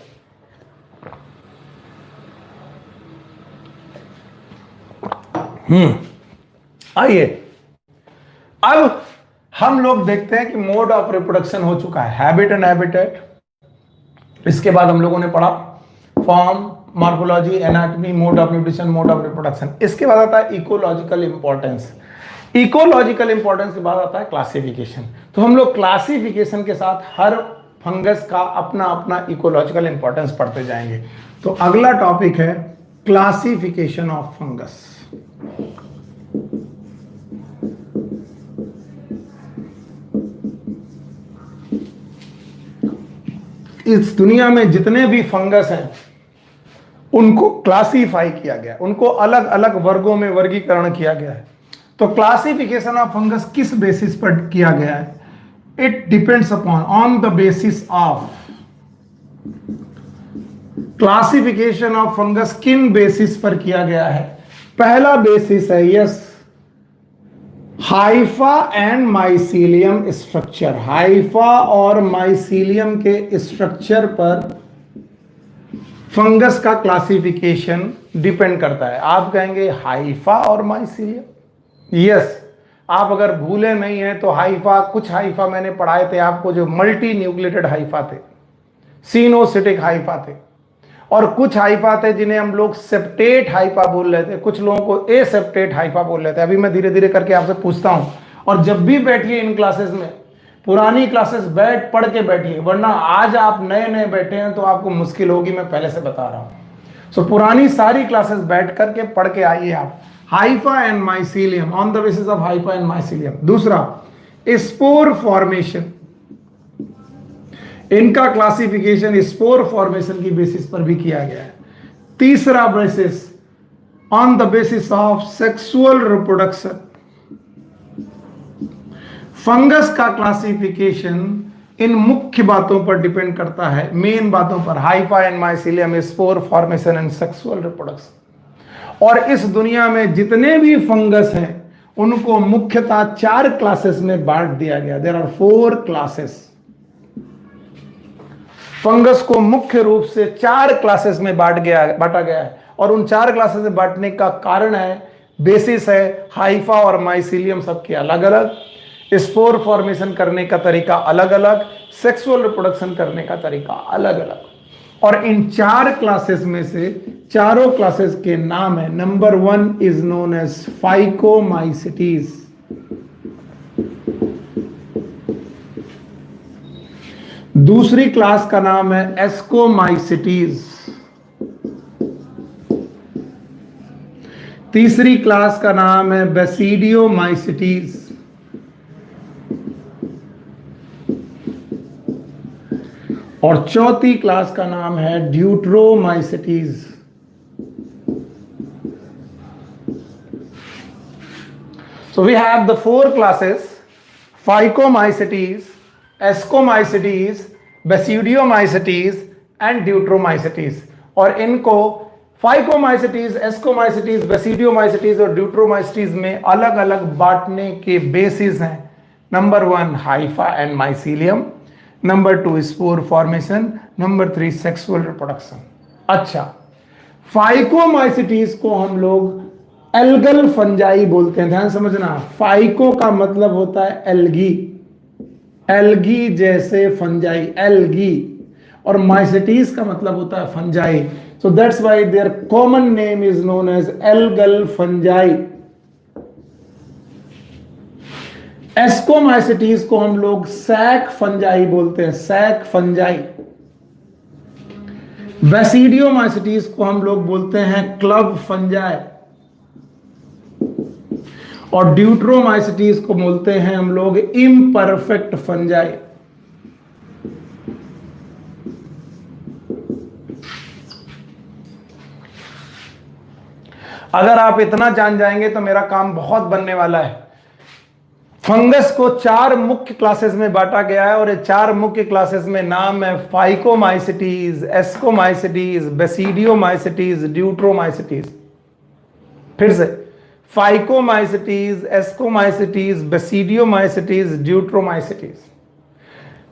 आइए अब हम लोग देखते हैं कि मोड ऑफ रिप्रोडक्शन हो चुका है, हैबिट एंड हैबिटेट। इसके बाद हम लोगों ने पढ़ा form, morphology, anatomy, mode of nutrition, mode of reproduction. इसके बाद आता है इकोलॉजिकल इंपॉर्टेंस। इकोलॉजिकल इंपॉर्टेंस के बाद आता है क्लासिफिकेशन। तो हम लोग क्लासिफिकेशन के साथ हर फंगस का अपना अपना इकोलॉजिकल इंपॉर्टेंस पढ़ते जाएंगे। तो अगला टॉपिक है क्लासिफिकेशन ऑफ फंगस। इस दुनिया में जितने भी फंगस हैं उनको क्लासिफाई किया गया, उनको अलग अलग वर्गों में वर्गीकरण किया गया है। तो क्लासिफिकेशन ऑफ फंगस किस बेसिस पर किया गया है? It depends upon on the basis of classification of fungus किन बेसिस पर किया गया है? पहला बेसिस है yes, Haifa and mycelium structure. Haifa और माइसीलियम के स्ट्रक्चर पर फंगस का क्लासिफिकेशन डिपेंड करता है। आप कहेंगे हाइफा और माइसीलियम, यस। आप अगर भूले नहीं हैं तो हाइफा, कुछ हाइफा मैंने पढ़ाए थे आपको जो मल्टी न्यूक्लिएटेड हाइफा थे, सिनोसिटिक हाइफा थे, और कुछ हाइफा थे जिन्हें हम लोग सेप्टेट हाइफा बोल रहे थे, कुछ लोगों को ए सेप्टेट हाइफा बोल रहे थे। अभी मैं धीरे धीरे करके आपसे पूछता हूं, और जब भी बैठिए इन क्लासेस में, पुरानी क्लासेस बैठ पढ़ के बैठिए, वरना आज आप नए नए बैठे हैं तो आपको मुश्किल होगी, मैं पहले से बता रहा हूं। सो पुरानी सारी क्लासेस बैठ करके पढ़ के आइए आप। Haifa and mycelium, on the basis of Haifa and mycelium. दूसरा, स्पोर फॉर्मेशन, इनका क्लासिफिकेशन स्पोर फॉर्मेशन की बेसिस पर भी किया गया है। तीसरा basis, on the basis of sexual reproduction. Fungus का क्लासिफिकेशन इन मुख्य बातों पर डिपेंड करता है, मेन बातों पर, Haifa and mycelium, spore formation and sexual reproduction. और इस दुनिया में जितने भी फंगस हैं उनको मुख्यतः 4 क्लासेस में बांट दिया गया। There are 4 classes. फंगस को मुख्य रूप से 4 क्लासेस में बांटा गया है, और उन 4 क्लासेस में बांटने का कारण है, बेसिस है, हाइफा और माइसीलियम सबके अलग अलग, स्पोर फॉर्मेशन करने का तरीका अलग अलग, सेक्सुअल रिप्रोडक्शन करने का तरीका अलग अलग। और इन 4 क्लासेस में से चारों क्लासेस के नाम है। Number 1 is known as phycomycetes. दूसरी क्लास का नाम है एस्कोमाइसिटीज। तीसरी क्लास का नाम है बेसिडियोमाइसिटीज। और चौथी क्लास का नाम है Deuteromycetes. So we have the 4 classes: Phycomycetes, Ascomycetes, Basidiomycetes and Deuteromycetes। और इनको Phycomycetes, Ascomycetes, Basidiomycetes और Deuteromycetes में अलग अलग बांटने के बेसिस हैं। Number 1 Haifa and mycelium, number 2 spore formation, number 3 sexual reproduction. अच्छा, फाइकोमाइसिटीज को हम लोग एल्गल फंजाई बोलते हैं, ध्यान समझना। फाइको का मतलब होता है एल्गी, एल्गी जैसे फंजाई, एल्गी। और माइसिटीज का मतलब होता है fungi. So that's why their common name is known as algal fungi. Ascomycetes को हम लोग सैक फंजाई बोलते हैं, सैक फंजाई। बेसिडियोमाइसिटीज को हम लोग बोलते हैं क्लब फंजाई। और ड्यूट्रोमाइसिटीज को बोलते हैं हम लोग इम्परफेक्ट फंजाई। अगर आप इतना जान जाएंगे तो मेरा काम बहुत बनने वाला है। फंगस को 4 मुख्य क्लासेस में बांटा गया है, और ये 4 मुख्य क्लासेस में नाम है फाइकोमाइसिटीज, एस्कोमाइसिटीज, बेसिडियोमाइसिटीज, ड्यूट्रोमाइसिटीज। फिर से, phycomycetes, ascomycetes, basidiomycetes, Deuteromycetes.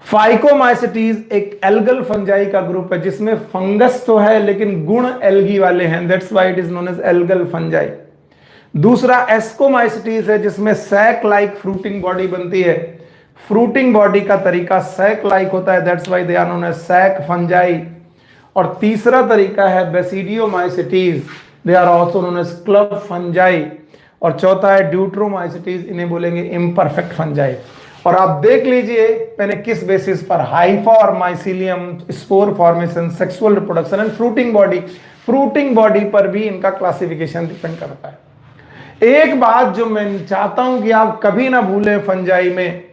Phycomycetes एक एल्गल फंजाई का ग्रुप है जिसमें फंगस तो है लेकिन गुण एल्गी वाले हैं, that's why it is known as algal fungi. दूसरा एस्कोमाइसिटीज है जिसमें सैक लाइक फ्रूटिंग बॉडी बनती है, फ्रूटिंग बॉडी का तरीका सैक लाइक होता है, that's why they are known as sac fungi. और तीसरा तरीका है basidiomycetes, they are also known as club fungi. और चौथा है ड्यूट्रोमाइसिटीज, इन्हें बोलेंगे इम्परफेक्ट फंजाई। और आप देख लीजिए मैंने किस बेसिस पर, हाइफा और mycelium, spore formation, sexual reproduction and fruiting body, fruiting body पर भी इनका क्लासिफिकेशन डिपेंड करता है। एक बात जो मैं चाहता हूं कि आप कभी ना भूलें, फंजाई में,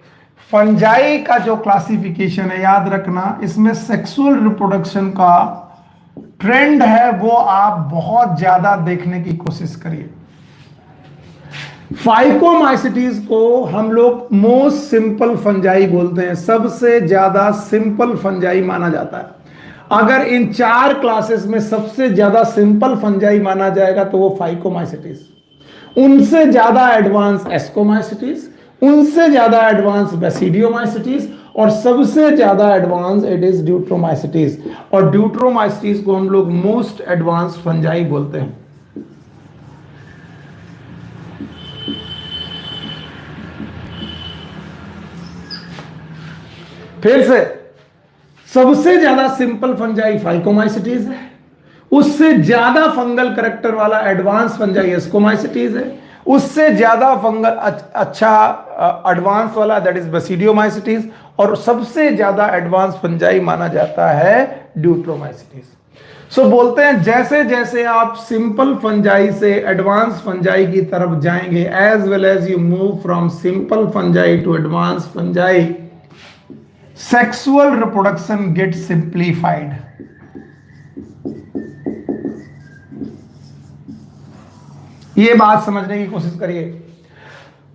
फंजाई का जो क्लासिफिकेशन है, याद रखना, इसमें सेक्सुअल रिप्रोडक्शन का ट्रेंड है वो आप बहुत ज्यादा देखने की कोशिश करिए। फाइकोमाइसिटीज को हम लोग मोस्ट सिंपल फंजाई बोलते हैं, सबसे ज्यादा सिंपल फंजाई माना जाता है। अगर इन 4 क्लासेस में सबसे ज्यादा सिंपल फंजाई माना जाएगा तो वो फाइकोमाइसिटीज, उनसे ज्यादा एडवांस एस्कोमाइसिटीज, उनसे ज्यादा एडवांस बेसिडियोमाइसिटीज, और सबसे ज्यादा एडवांस इट इज ड्यूट्रोमाइसिटीज। और ड्यूट्रोमाइसिटीज को हम लोग मोस्ट एडवांस फंजाई बोलते हैं। फिर से, सबसे ज्यादा सिंपल फंजाई फाइकोमाइसिटीज है, उससे ज्यादा फंगल करेक्टर वाला एडवांस फंजाई एस्कोमाइसिटीज है, उससे ज्यादा फंगल अच्छा एडवांस वाला दैट इज बेसिडियोमाइसिटीज, और सबसे ज्यादा एडवांस फंजाई माना जाता है ड्यूट्रोमाइसिटीज। सो बोलते हैं जैसे जैसे आप सिंपल फंजाई से एडवांस फंजाई की तरफ जाएंगे, as well as you move from simple fungi to advance fungi, sexual reproduction get simplified. ये बात समझने की कोशिश करिए।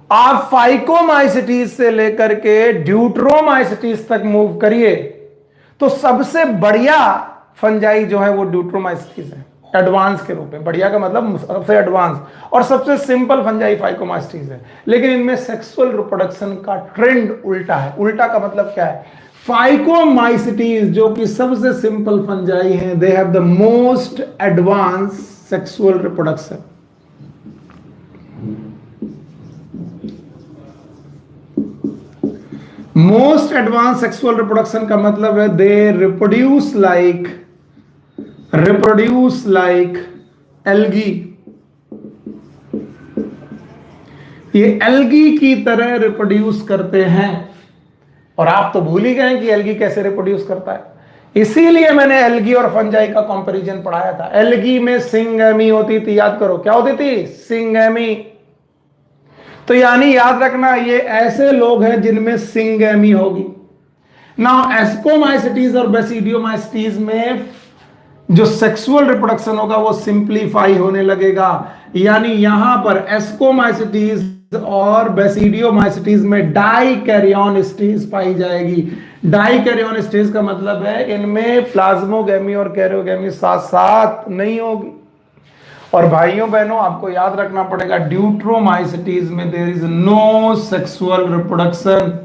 आप फाइकोमाइसिटीज से लेकर के ड्यूट्रोमाइसिटीज तक मूव करिए तो सबसे बढ़िया फंजाई जो है वो ड्यूट्रोमाइसिटीज है, एडवांस के रूप में। बढ़िया का मतलब सबसे एडवांस, और सबसे सिंपल फंजाई फाइकोमाइसिटीज है। लेकिन इनमें सेक्सुअल रिप्रोडक्शन का ट्रेंड उल्टा है। उल्टा का मतलब क्या है? फाइकोमाइसिटीज जो कि सबसे सिंपल फंजाई है, they have the most advance sexual reproduction. Most advance sexual reproduction का मतलब है दे रिप्रोड्यूस लाइक एल्गी। ये एल्गी की तरह रिप्रोड्यूस करते हैं। और आप तो भूल ही गए कि एल्गी कैसे रिप्रोड्यूस करता है। इसीलिए मैंने एल्गी और फंजाई का कंपैरिजन पढ़ाया था। एल्गी में सिंगेमी होती थी, याद करो क्या होती थी? सिंगेमी। तो यानी याद रखना ये ऐसे लोग हैं जिनमें सिंगेमी होगी। नाउ एस्कोमाइसिटीज और बेसिडियोमाइसिटीज में जो सेक्सुअल रिप्रोडक्शन होगा वो सिंप्लीफाई होने लगेगा। यानी यहां पर एस्कोमाइसिटीज और बेसिडियोमाइसिटीज में डाइकैरियन स्टेज पाई जाएगी। डाइकैरियन स्टेज का मतलब है इनमें प्लाज्मोगेमी और कैरियोगेमी साथ साथ नहीं होगी। और भाइयों बहनों आपको याद रखना पड़ेगा, ड्यूट्रोमाइसिटीज में there is no sexual reproduction.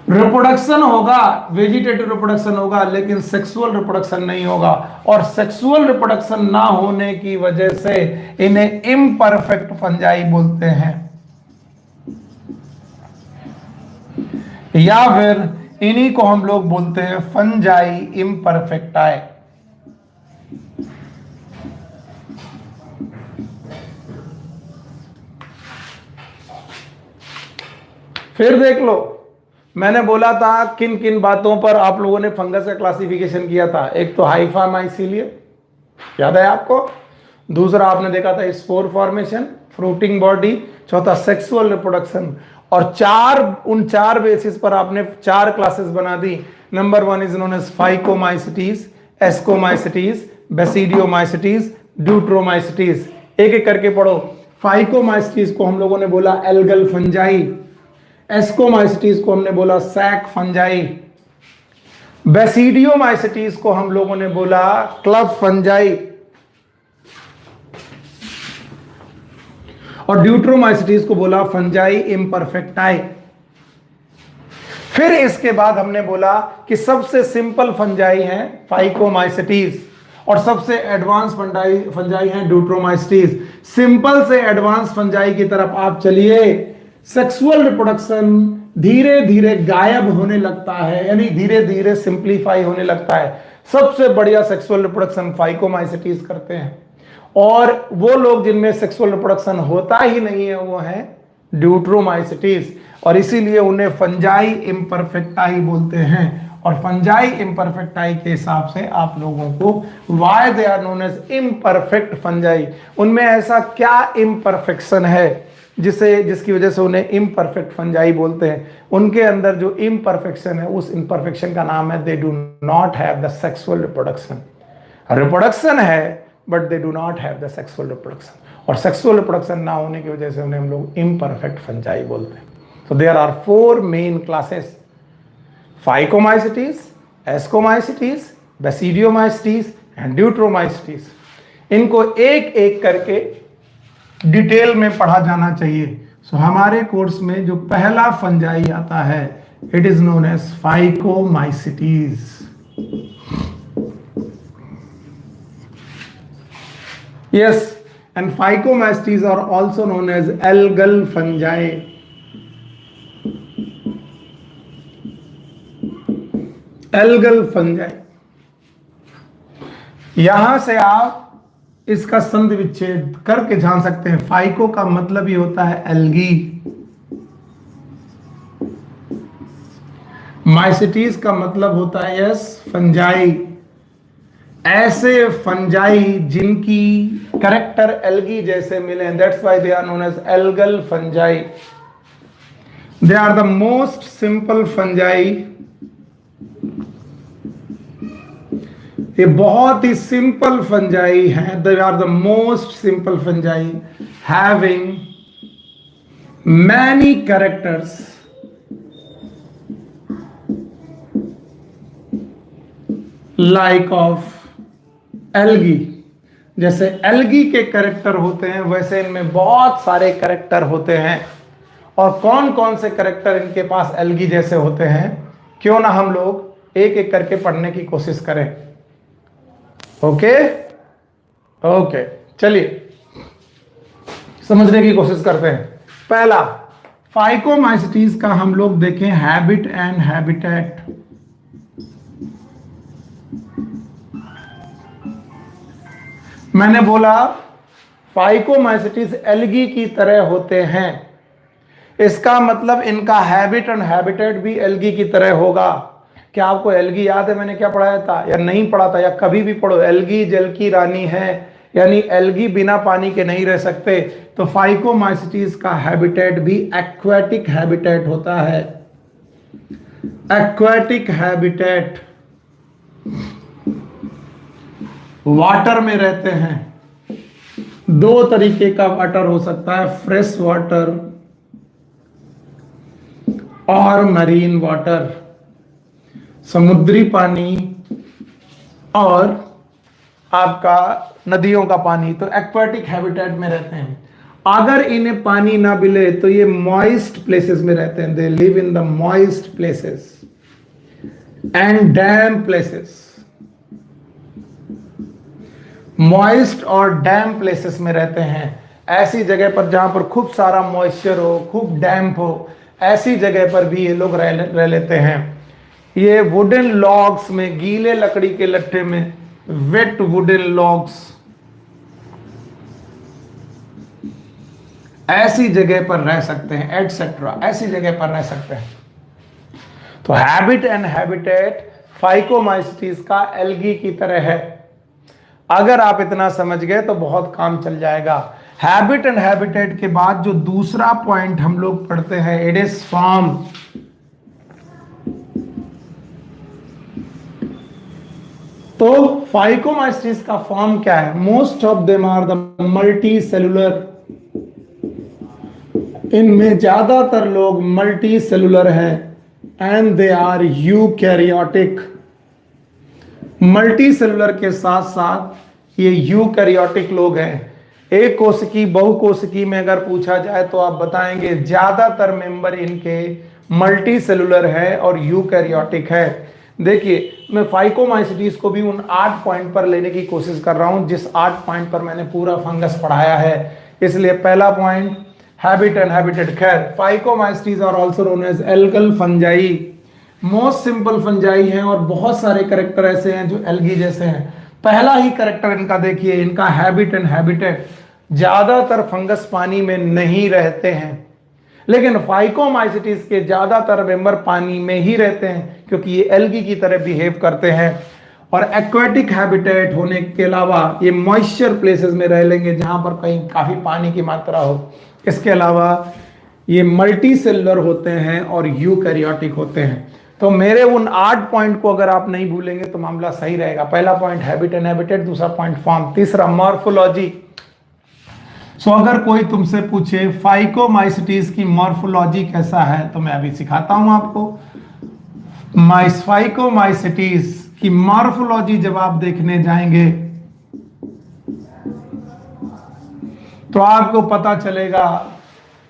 Reproduction होगा, वेजिटेटिव रिप्रोडक्शन होगा, लेकिन सेक्सुअल रिप्रोडक्शन नहीं होगा। और सेक्सुअल रिप्रोडक्शन ना होने की वजह से इन्हें इम्परफेक्ट फंजाई बोलते हैं, या फिर इन्हीं को हम लोग बोलते हैं फंजाई इम्परफेक्टाई। फिर देख लो, मैंने बोला था किन किन बातों पर आप लोगों ने फंगस का क्लासिफिकेशन किया था। एक तो हाइफा माइसीलियम, याद है आपको? दूसरा आपने देखा था स्पोर फॉर्मेशन, फ्रूटिंग बॉडी, चौथा सेक्सुअल रिप्रोडक्शन। और उन चार बेसिस पर आपने 4 क्लासेस बना दी। नंबर 1 is known as phycomycetes, ascomycetes, basidiomycetes, deuteromycetes. एक एक करके पढ़ो। फाइकोमाइसिटीज को हम लोगों ने बोला एल्गल फंजाई, एस्कोमाइसिटीज को हमने बोला सैक फंजाई, बेसिडियोमाइसिटीज को हम लोगों ने बोला क्लब फंजाई, और ड्यूट्रोमाइसिटीज को बोला फंजाई इम्परफेक्टाई। फिर इसके बाद हमने बोला कि सबसे सिंपल फंजाई हैं फाइकोमाइसिटीज और सबसे एडवांस फंजाई हैं ड्यूट्रोमाइसिटीज। सिंपल से एडवांस फंजाई की तरफ आप चलिए, सेक्सुअल रिप्रोडक्शन धीरे धीरे गायब होने लगता है, यानी धीरे धीरे सिंप्लीफाई होने लगता है। सबसे बढ़िया सेक्सुअल रिप्रोडक्शन फाइकोमाइसिटीज करते हैं, और वो लोग जिनमें सेक्सुअल रिप्रोडक्शन होता ही नहीं है वो है ड्यूट्रोमाइसिटीज, और इसीलिए उन्हें फंजाई इम्परफेक्टाई बोलते हैं। और फंजाई इम्परफेक्टाई के हिसाब से आप लोगों को why they are known as imperfect fungi, उनमें ऐसा क्या इम्परफेक्शन है जिसकी वजह से उन्हें इम्परफेक्ट फंजाई बोलते हैं। उनके अंदर जो इम्परफेक्शन है, उस इम्परफेक्शन का नाम है they do not have the sexual reproduction. Reproduction है but they do not have the sexual reproduction, और सेक्सुअल रिप्रोडक्शन ना होने की वजह से उन्हें हम लोग इम्परफेक्ट फंजाई बोलते हैं। So there are 4 main classes: phycomycetes, ascomycetes, basidiomycetes and Deuteromycetes. इनको एक एक करके डिटेल में पढ़ा जाना चाहिए। सो हमारे कोर्स में जो पहला फंजाई आता है, it is known as phycomycetes. Yes, and phycomycetes are also known as algal fungi. Algal fungi, यहां से आप इसका संधि विच्छेद करके जान सकते हैं। फाइको का मतलब ही होता है एल्गी, माइसिटीज का मतलब होता है यस फंजाई। ऐसे फंजाई जिनकी कैरेक्टर एल्गी जैसे मिले, that's why they are known as algal fungi. They are the most simple fungi. ये बहुत ही सिंपल फंजाई हैं। They are the most simple fungi having many characters like of algae. जैसे एल्गी के कैरेक्टर होते हैं वैसे इनमें बहुत सारे कैरेक्टर होते हैं। और कौन कौन से कैरेक्टर इनके पास एल्गी जैसे होते हैं, क्यों ना हम लोग एक एक करके पढ़ने की कोशिश करें। ओके ओके, चलिए समझने की कोशिश करते हैं। पहला, फाइकोमाइसिटीज का हम लोग देखें हैबिट एंड हैबिटेट। मैंने बोला फाइकोमाइसिटीज एल्गी की तरह होते हैं, इसका मतलब इनका हैबिट एंड हैबिटेट भी एल्गी की तरह होगा। क्या आपको एल्गी याद है मैंने क्या पढ़ाया था या नहीं पढ़ा था, या कभी भी पढ़ो? एल्गी जल की रानी है, यानी एल्गी बिना पानी के नहीं रह सकते। तो फाइकोमाइसिटीज का हैबिटेट भी एक्वेटिक हैबिटेट होता है। एक्वेटिक हैबिटेट, वाटर में रहते हैं। दो तरीके का वाटर हो सकता है, फ्रेश वाटर और मरीन वाटर, समुद्री पानी और आपका नदियों का पानी। तो एक्वेटिक हैबिटेट में रहते हैं। अगर इन्हें पानी ना मिले तो ये मॉइस्ट प्लेसेस में रहते हैं। They live in the moist places and dam places. Moist और डैम प्लेसेस में रहते हैं, ऐसी जगह पर जहां पर खूब सारा मॉइस्चर हो, खूब डैम्प हो, ऐसी जगह पर भी ये लोग रह लेते हैं। ये वुडन लॉग्स में, गीले लकड़ी के लट्ठे में, वेट वुडन लॉग्स, ऐसी जगह पर रह सकते हैं, एटसेट्रा, ऐसी जगह पर रह सकते हैं। तो हैबिट एंड हैबिटेट फाइकोमाइसिटीज का एल्गी की तरह है। अगर आप इतना समझ गए तो बहुत काम चल जाएगा। हैबिट एंड हैबिटेट के बाद जो दूसरा पॉइंट हम लोग पढ़ते हैं, इट इज फॉर्म। तो फाइकोमाइसिटीज का फॉर्म क्या है? Most of them are the multicellular. इनमें ज्यादातर लोग मल्टी सेलुलर हैं and they are eukaryotic. Multicellular के साथ साथ ये यूकैरियोटिक लोग हैं। एक कोशिकी बहुकोशिकी में अगर पूछा जाए तो आप बताएंगे ज्यादातर मेंबर इनके मल्टी सेलुलर है और यूकैरियोटिक है। देखिए, मैं फाइकोमाइसिटीज को भी उन 8 पॉइंट पर लेने की कोशिश कर रहा हूं जिस 8 पॉइंट पर मैंने पूरा फंगस पढ़ाया है। इसलिए पहला पॉइंट हैबिट एंड हैबिटेट। खैर, phycomycetes are also known as algal fungi. Most simple fungi हैं और बहुत सारे कैरेक्टर ऐसे हैं जो एल्गी जैसे हैं। पहला ही कैरेक्टर इनका देखिए, इनका हैबिट एंड हैबिटेट। ज्यादातर फंगस पानी में नहीं रहते हैं, लेकिन फाइकोमाइसिटीज के ज्यादातर मेंबर पानी में ही रहते हैं क्योंकि ये एल्गी की तरह बिहेव करते हैं। और एक्वेटिक हैबिटेट होने के अलावा ये मॉइस्चर प्लेसेस में रह लेंगे जहां पर कहीं काफी पानी की मात्रा हो। इसके अलावा ये मल्टी सेलुलर होते हैं और यूकैरियोटिक होते हैं। तो मेरे उन 8 पॉइंट को अगर आप नहीं भूलेंगे तो मामला सही रहेगा। पहला पॉइंट हैबिट एंड हैबिटेट, दूसरा पॉइंट फॉर्म, तीसरा मॉर्फोलॉजी। सो अगर कोई तुमसे पूछे फाइकोमाइसिटीज की मॉर्फोलॉजी कैसा है तो मैं अभी सिखाता हूं आपको। माइस्फाइकोमाइसिटीज की मॉर्फोलॉजी जब आप देखने जाएंगे तो आपको पता चलेगा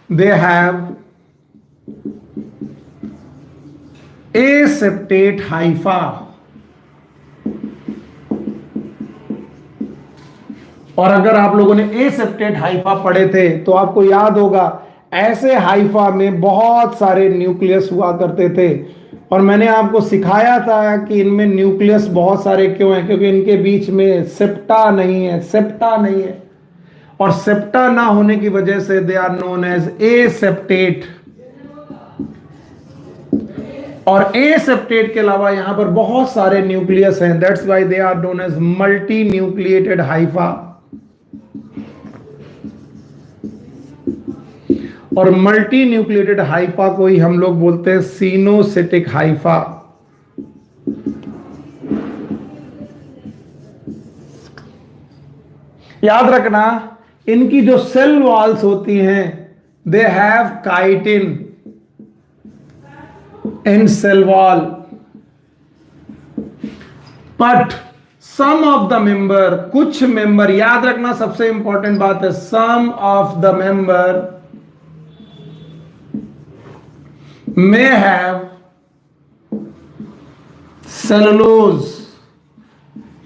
दे हैव एसेप्टेट हाइफा। और अगर आप लोगों ने एसेप्टेट हाइफा पढ़े थे तो आपको याद होगा ऐसे हाइफा में बहुत सारे न्यूक्लियस हुआ करते थे, और मैंने आपको सिखाया था कि इनमें न्यूक्लियस बहुत सारे क्यों हैं, क्योंकि इनके बीच में सेप्टा नहीं है, सेप्टा नहीं है, और सेप्टा ना होने की वजह से they are known as aseptate. और एसेप्टेट के अलावा यहां पर बहुत सारे न्यूक्लियस हैं, that's why they are known as multinucleated hypha. और मल्टी न्यूक्लिएटेड हाइफा को ही हम लोग बोलते हैं सिनोसिटिक हाइफा। याद रखना इनकी जो सेल वॉल्स होती हैं they have chitin in cell wall, but some of the member, कुछ मेंबर, याद रखना सबसे इंपॉर्टेंट बात है, some of the member may have cellulose।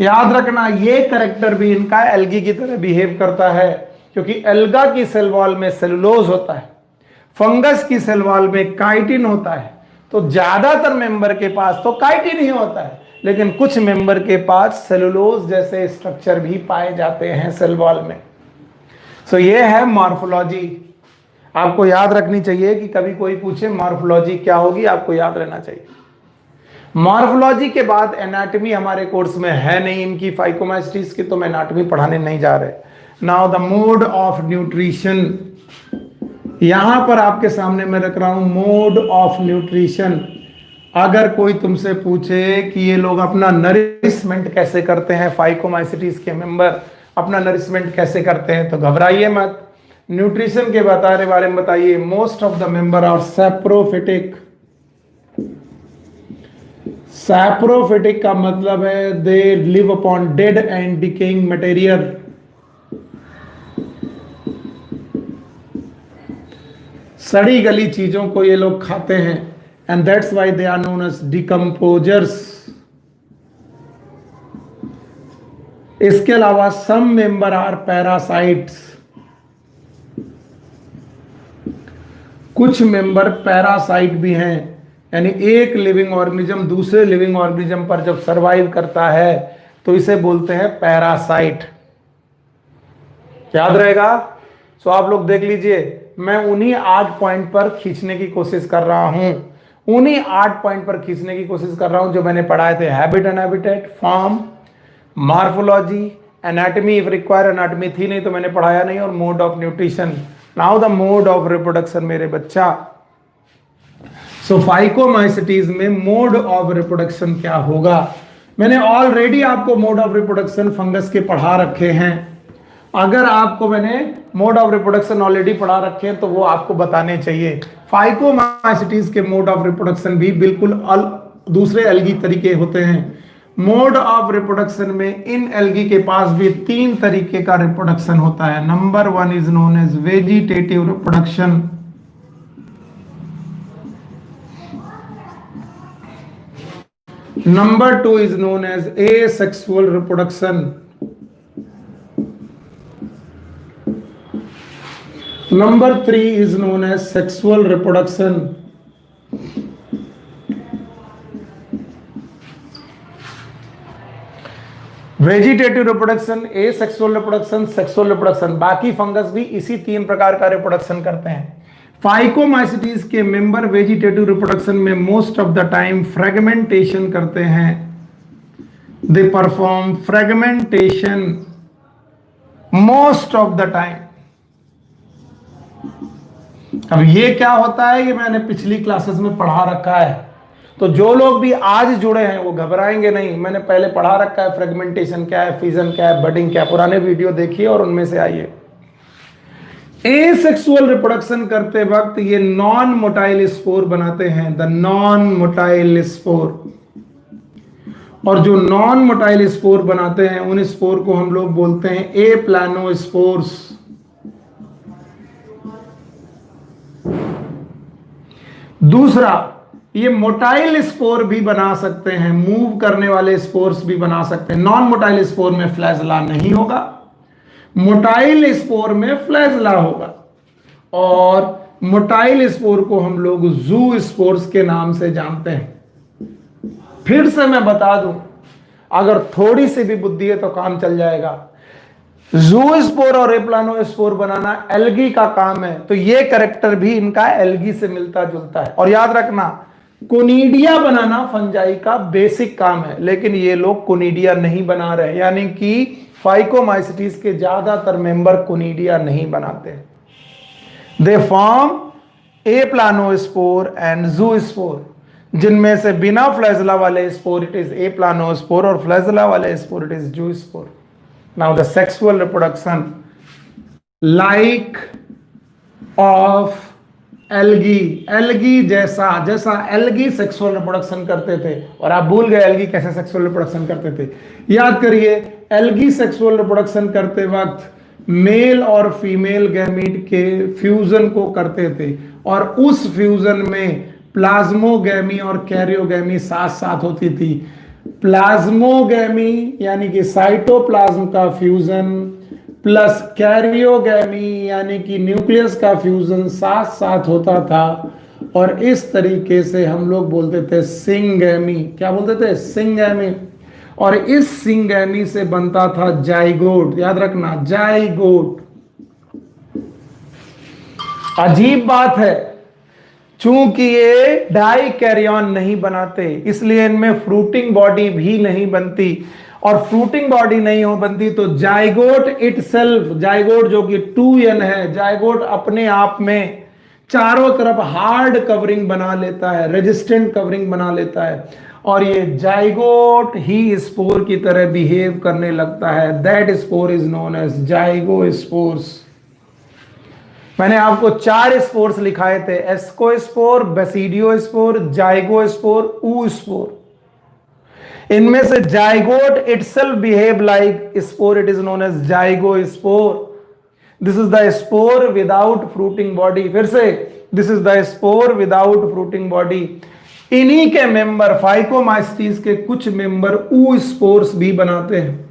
याद रखना ये करेक्टर भी इनका एल्गी की तरह बिहेव करता है, क्योंकि एल्गा की सेल वॉल में सेलुलोज होता है, फंगस की सेल वॉल में काइटिन होता है। तो ज्यादातर मेंबर के पास तो काइटिन ही होता है, लेकिन कुछ मेंबर के पास सेलुलोज जैसे स्ट्रक्चर भी पाए जाते हैं सेल वॉल में। सो ये है मॉर्फोलॉजी। आपको याद रखनी चाहिए कि कभी कोई पूछे मॉर्फोलॉजी क्या होगी, आपको याद रहना चाहिए। मॉर्फोलॉजी के बाद एनाटॉमी हमारे कोर्स में है नहीं इनकी, फाइकोमाइसिटीज की, तो मैं एनाटॉमी पढ़ाने नहीं जा रहे। Now the mode of nutrition, यहां पर आपके सामने मैं रख रहा हूं मोड ऑफ न्यूट्रिशन। अगर कोई तुमसे पूछे कि ये लोग अपना नरिशमेंट कैसे करते हैं, फाइकोमाइसिटीज के मेंबर अपना नरिशमेंट कैसे करते हैं, तो घबराइए मत। न्यूट्रिशन के बारे में बताइए। Most of the member are saprophytic. Saprophytic का मतलब है they live upon dead and decaying material. सड़ी गली चीजों को ये लोग खाते हैं, and that's why they are known as decomposers. इसके अलावा सम मेंबर आर पैरासाइट्स, कुछ मेंबर पैरासाइट भी हैं, यानी एक लिविंग ऑर्गेनिज्म दूसरे लिविंग ऑर्गेनिज्म पर जब सरवाइव करता है तो इसे बोलते हैं पैरासाइट। याद रहेगा? सो आप लोग देख लीजिए, मैं उन्हीं 8 पॉइंट पर खींचने की कोशिश कर रहा हूं, उन्हीं 8 पॉइंट पर खींचने की कोशिश कर रहा हूं जो मैंने पढ़ाए थे। Habit and habitat, form, morphology, anatomy if require, anatomy थी नहीं तो मैंने पढ़ाया नहीं, और mode of nutrition. Now the mode of reproduction मेरे बच्चा। सो फाइकोमाइसिटीज में मोड ऑफ रिप्रोडक्शन क्या होगा, मैंने ऑलरेडी आपको मोड ऑफ रिप्रोडक्शन फंगस के पढ़ा रखे हैं। अगर आपको मैंने मोड ऑफ रिप्रोडक्शन ऑलरेडी पढ़ा रखे हैं तो वो आपको बताने चाहिए। फाइकोमाइसिटीज के मोड ऑफ रिप्रोडक्शन भी बिल्कुल दूसरे एल्गी तरीके होते हैं। मोड ऑफ रिप्रोडक्शन में इन एल्गी के पास भी 3 तरीके का रिप्रोडक्शन होता है। Number 1 is known as vegetative reproduction, number 2 is known as asexual reproduction, number 3 is known as sexual reproduction. Vegetative reproduction, asexual reproduction, sexual reproduction, बाकी फंगस भी इसी 3 प्रकार का रिप्रोडक्शन करते हैं। फाइकोमाइसिटीज के मेंबर वेजिटेटिव रिप्रोडक्शन में most of the time fragmentation करते हैं। They perform fragmentation most of the time. अब ये क्या होता है ये मैंने पिछली क्लासेस में पढ़ा रखा है, तो जो लोग भी आज जुड़े हैं वो घबराएंगे नहीं। मैंने पहले पढ़ा रखा है फ्रेगमेंटेशन क्या है, फिजन क्या है, बडिंग क्या है, पुराने वीडियो देखिए और उनमें से आइए। एसेक्सुअल रिप्रोडक्शन करते वक्त ये नॉन मोटाइल स्पोर बनाते हैं, द नॉन मोटाइल स्पोर। और जो नॉन मोटाइल स्पोर बनाते हैं उन स्पोर को हम लोग बोलते हैं ए प्लानोस्पोर्स। दूसरा, ये मोटाइल स्पोर भी बना सकते हैं, मूव करने वाले स्पोर्स भी बना सकते हैं। नॉन मोटाइल स्पोर में फ्लैजला नहीं होगा, मोटाइल स्पोर में फ्लैजला होगा। और मोटाइल स्पोर को हम लोग जू स्पोर्स के नाम से जानते हैं। फिर से मैं बता दूं, अगर थोड़ी सी भी बुद्धि है तो काम चल जाएगा। जू स्पोर और एप्लानो स्पोर बनाना एल्गी का काम है, तो ये कैरेक्टर भी इनका एल्गी से मिलता जुलता है। और याद रखना, कोनिडिया बनाना फंजाई का बेसिक काम है, लेकिन ये लोग कोनिडिया नहीं बना रहे, यानी कि फाइकोमाइसिटीज के ज्यादातर मेंबर कोनिडिया नहीं बनाते। दे फॉर्म ए प्लानोस्पोर एंड जू स्पोर, जिनमें से बिना फ्लैजला वाले स्पोर इट इज ए प्लानोस्पोर और फ्लैजला वाले स्पोर इट इज जू spore. Now the sexual reproduction like of algae, algae जैसा एल्गी सेक्सुअल रिप्रोडक्शन करते थे। और आप भूल गए एल्गी कैसे सेक्सुअल रिप्रोडक्शन करते थे। याद करिए, एल्गी सेक्सुअल रिप्रोडक्शन करते वक्त मेल और फीमेल गैमीट के फ्यूजन को करते थे, और उस फ्यूजन में प्लाज्मोगैमी और कैरियोगैमी साथ साथ होती थी। प्लाज्मोगैमी यानी कि साइटोप्लाज्म का फ्यूजन प्लस कैरियोगैमी यानी कि न्यूक्लियस का फ्यूजन साथ साथ होता था, और इस तरीके से हम लोग बोलते थे सिंगैमी। क्या बोलते थे? सिंगैमी। और इस सिंगैमी से बनता था जाइगोट। याद रखना, जाइगोट। अजीब बात है, चूंकि ये डाई कैरियन नहीं बनाते, इसलिए इनमें फ्रूटिंग बॉडी भी नहीं बनती। और फ्रूटिंग बॉडी नहीं हो बनती तो जाइगोट इटसेल्फ, जाइगोट जो कि 2n है, जाइगोट अपने आप में चारों तरफ हार्ड कवरिंग बना लेता है, रेजिस्टेंट कवरिंग बना लेता है, और ये जाइगोट ही स्पोर की तरह बिहेव करने लगता है। That spore is known as zygospores. मैंने आपको 4 स्पोर्स लिखाए थे, एस्कोस्पोर, बेसिडियोस्पोर, जाइगोस्पोर, ऊस्पोर। इनमें से zygote itself behave like spore, it is known as zygospore. This is the spore without fruiting body. फिर से, this is the spore without fruiting body. इन्हीं के मेंबर फाइकोमाइसिटीज के कुछ मेंबर ऊ स्पोर्स भी बनाते हैं।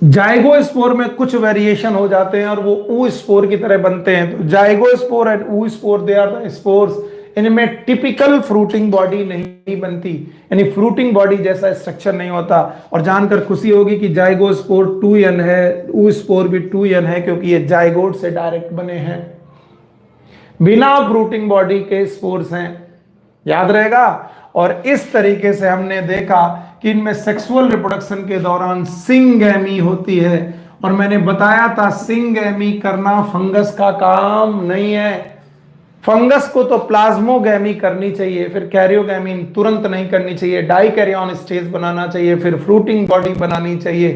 जाइगोस्पोर में कुछ वेरिएशन हो जाते हैं और वो ऊ स्पोर की तरह बनते हैं। तो zygospore and oospore they are the spores. इनमें टिपिकल फ्रूटिंग बॉडी नहीं बनती, यानी फ्रूटिंग बॉडी जैसा स्ट्रक्चर नहीं होता। और जानकर खुशी होगी कि जाइगोस्पोर 2n है, ऊ स्पोर भी 2n है, क्योंकि ये जाइगोट से डायरेक्ट बने हैं, बिना फ्रूटिंग बॉडी के स्पोर्स हैं। याद रहेगा। और इस तरीके से हमने देखा कि इनमें सेक्सुअल रिप्रोडक्शन के दौरान सिंगैमी होती है। और मैंने बताया था सिंगैमी करना फंगस का काम नहीं है। फंगस को तो प्लाज्मोगैमी करनी चाहिए, फिर कैरियोगैमी तुरंत नहीं करनी चाहिए, डाइकैरियन स्टेज बनाना चाहिए, फिर फ्रूटिंग बॉडी बनानी चाहिए,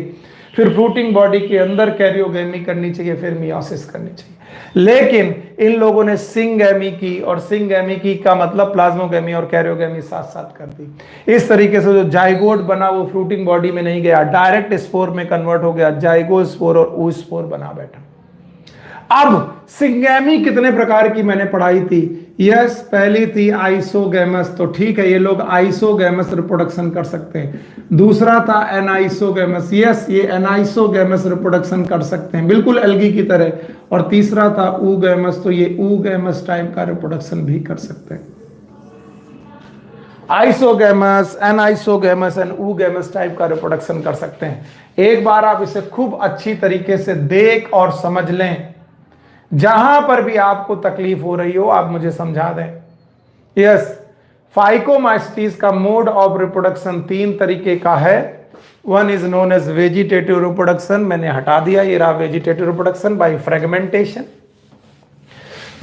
फिर फ्रूटिंग बॉडी के अंदर कैरियोगैमी करनी चाहिए, फिर मियोसिस करनी चाहिए। लेकिन इन लोगों ने सिंगैमी की, और सिंगैमी की का मतलब प्लाज्मोगैमी और कैरियोगैमी साथ साथ कर दी। इस तरीके से जो जाइगोट बना वो फ्रूटिंग बॉडी में नहीं गया, डायरेक्ट स्पोर में कन्वर्ट हो गया, जाइगोस्पोर और ऊस्पोर बना बैठा। अब सिंगैमी कितने प्रकार की मैंने पढ़ाई थी? यस, पहली थी आइसोगैमस, तो ठीक है, ये लोग आइसोगैमस रिप्रोडक्शन कर सकते हैं। दूसरा था एनाइसोगैमस, यस, ये एनाइसोगैमस रिप्रोडक्शन कर सकते हैं, बिल्कुल एल्गी की तरह। और तीसरा था ऊगैमस, तो ये ऊगैमस टाइप का रिप्रोडक्शन भी कर सकते हैं। Isogamous, anisogamous and oogamous type का रिप्रोडक्शन कर सकते हैं। एक बार आप इसे खूब अच्छी तरीके से देख और समझ लें। जहां पर भी आपको तकलीफ हो रही हो आप मुझे समझा दें। यस, फाइकोमाइसिटीज का मोड ऑफ रिप्रोडक्शन 3 तरीके का है। One is known as vegetative reproduction, मैंने हटा दिया, ये रहा वेजिटेटिव रिप्रोडक्शन बाय फ्रेगमेंटेशन।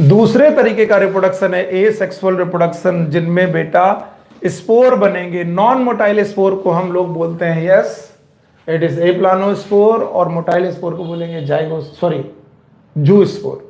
दूसरे तरीके का रिप्रोडक्शन है एसेक्सुअल रिप्रोडक्शन, जिनमें बेटा स्पोर बनेंगे। नॉन मोटाइल स्पोर को हम लोग बोलते हैं, यस, इट इज ए प्लानोस्पोर, और मोटाइल स्पोर को बोलेंगे जूस्पोर,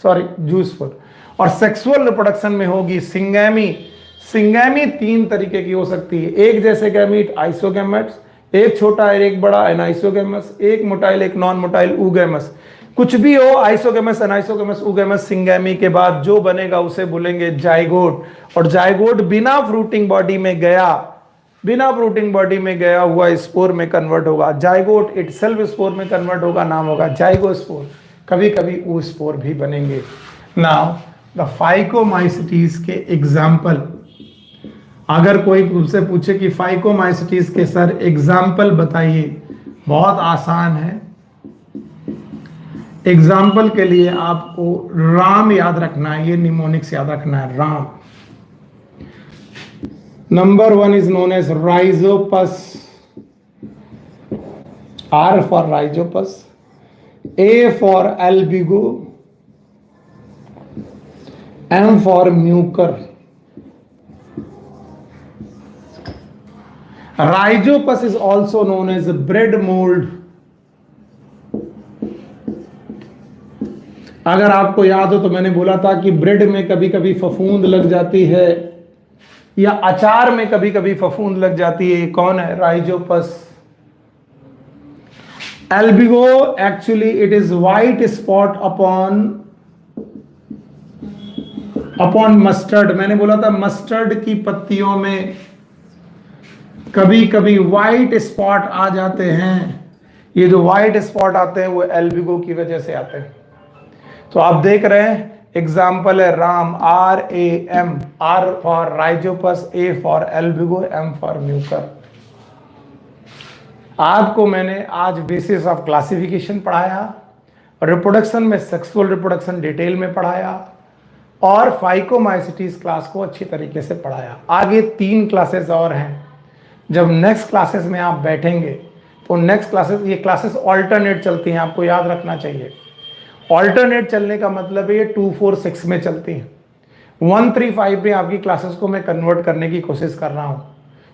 सॉरी जूस्पोर। और सेक्सुअल रिप्रोडक्शन में होगी सिंगैमी। सिंगैमी 3 तरीके की हो सकती है, एक जैसे गैमीट आइसोगैमेट्स, एक छोटा और एक बड़ा एनाइसोगैमस, एक मोटाइल एक नॉन मोटाइल ऊगैमस। कुछ भी हो, आइसोगैमस एनाइसोगैमस ऊगैमस सिंगैमी के बाद जो बनेगा उसे बोलेंगे जाइगोट। और जाइगोट बिना फ्रूटिंग बॉडी में गया, बिना फ्रूटिंग बॉडी में गया हुआ स्पोर में कन्वर्ट होगा। जाइगोट इटसेल्फ स्पोर में कन्वर्ट होगा, नाम होगा जाइगोस्पोर। कभी कभी ऊ स्पोर भी बनेंगे। नाउ द फाइकोमाइसिटीज के एग्जाम्पल, अगर कोई तुमसे पूछे कि फाइकोमाइसिटीज के सर एग्जाम्पल बताइए, बहुत आसान है। एग्जाम्पल के लिए आपको राम याद रखना है, ये निमोनिक्स याद रखना है, Ram. Number 1 is known as rhizopus, R for rhizopus, A for albigo, M for mucor। Rhizopus is also known as bread mold। अगर आपको याद हो तो मैंने बोला था कि ब्रेड में कभी कभी फफूंद लग जाती है, या अचार में कभी कभी फफूंद लग जाती है। कौन है? Rhizopus. Albugo actually it is white spot upon mustard. मैंने बोला था मस्टर्ड की पत्तियों में कभी कभी व्हाइट स्पॉट आ जाते हैं। ये जो व्हाइट स्पॉट आते हैं वो एल्बिगो की वजह से आते हैं। तो आप देख रहे हैं एग्जाम्पल है Ram, RAM, R for Rhizopus, A for Albugo, M for Mucor. आपको मैंने आज बेसिस ऑफ क्लासिफिकेशन पढ़ाया, रिप्रोडक्शन में सेक्सुअल रिप्रोडक्शन डिटेल में पढ़ाया, और फाइकोमाइसिटीज क्लास को अच्छी तरीके से पढ़ाया। आगे 3 क्लासेस और हैं। जब नेक्स्ट क्लासेस में आप बैठेंगे तो नेक्स्ट क्लासेस, ये क्लासेस ऑल्टरनेट चलती हैं, आपको याद रखना चाहिए। ऑल्टरनेट चलने का मतलब है ये 2, 4, 6 में चलती हैं। 1, 3, 5 में आपकी क्लासेस को मैं कन्वर्ट करने की कोशिश कर रहा हूं।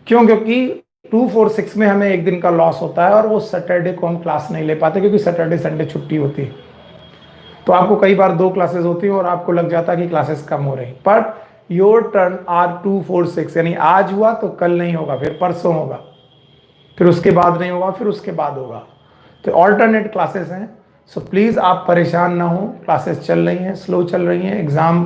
क्यों? क्योंकि 2, 4, 6 में हमें एक दिन का लॉस होता है और वो सैटरडे को हम क्लास नहीं ले पाते, क्योंकि सैटरडे संडे छुट्टी होती है। तो आपको कई बार 2 क्लासेस होती हैं और आपको लग जाता है कि क्लासेस कम हो रही। पर योर टर्न आर 2, 4, 6, यानी आज हुआ तो कल नहीं होगा, फिर परसों होगा, फिर उसके बाद नहीं होगा, फिर उसके बाद होगा। तो ऑल्टरनेट क्लासेस हैं। सो प्लीज़ आप परेशान ना हो, क्लासेस चल रही हैं, स्लो चल रही हैं। एग्ज़ाम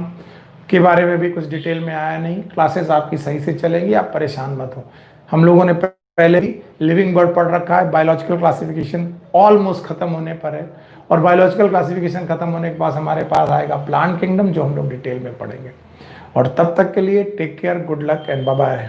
के बारे में भी कुछ डिटेल में आया नहीं, क्लासेस आपकी सही से चलेंगी, आप परेशान मत हो। हम लोगों ने पहले भी लिविंग बर्ड पढ़ रखा है, बायोलॉजिकल क्लासिफिकेशन ऑलमोस्ट खत्म होने पर है, और बायोलॉजिकल क्लासिफिकेशन खत्म होने के बाद हमारे पास आएगा प्लांट किंगडम, जो हम लोग डिटेल में पढ़ेंगे। और तब तक के लिए take care, good luck and bye bye.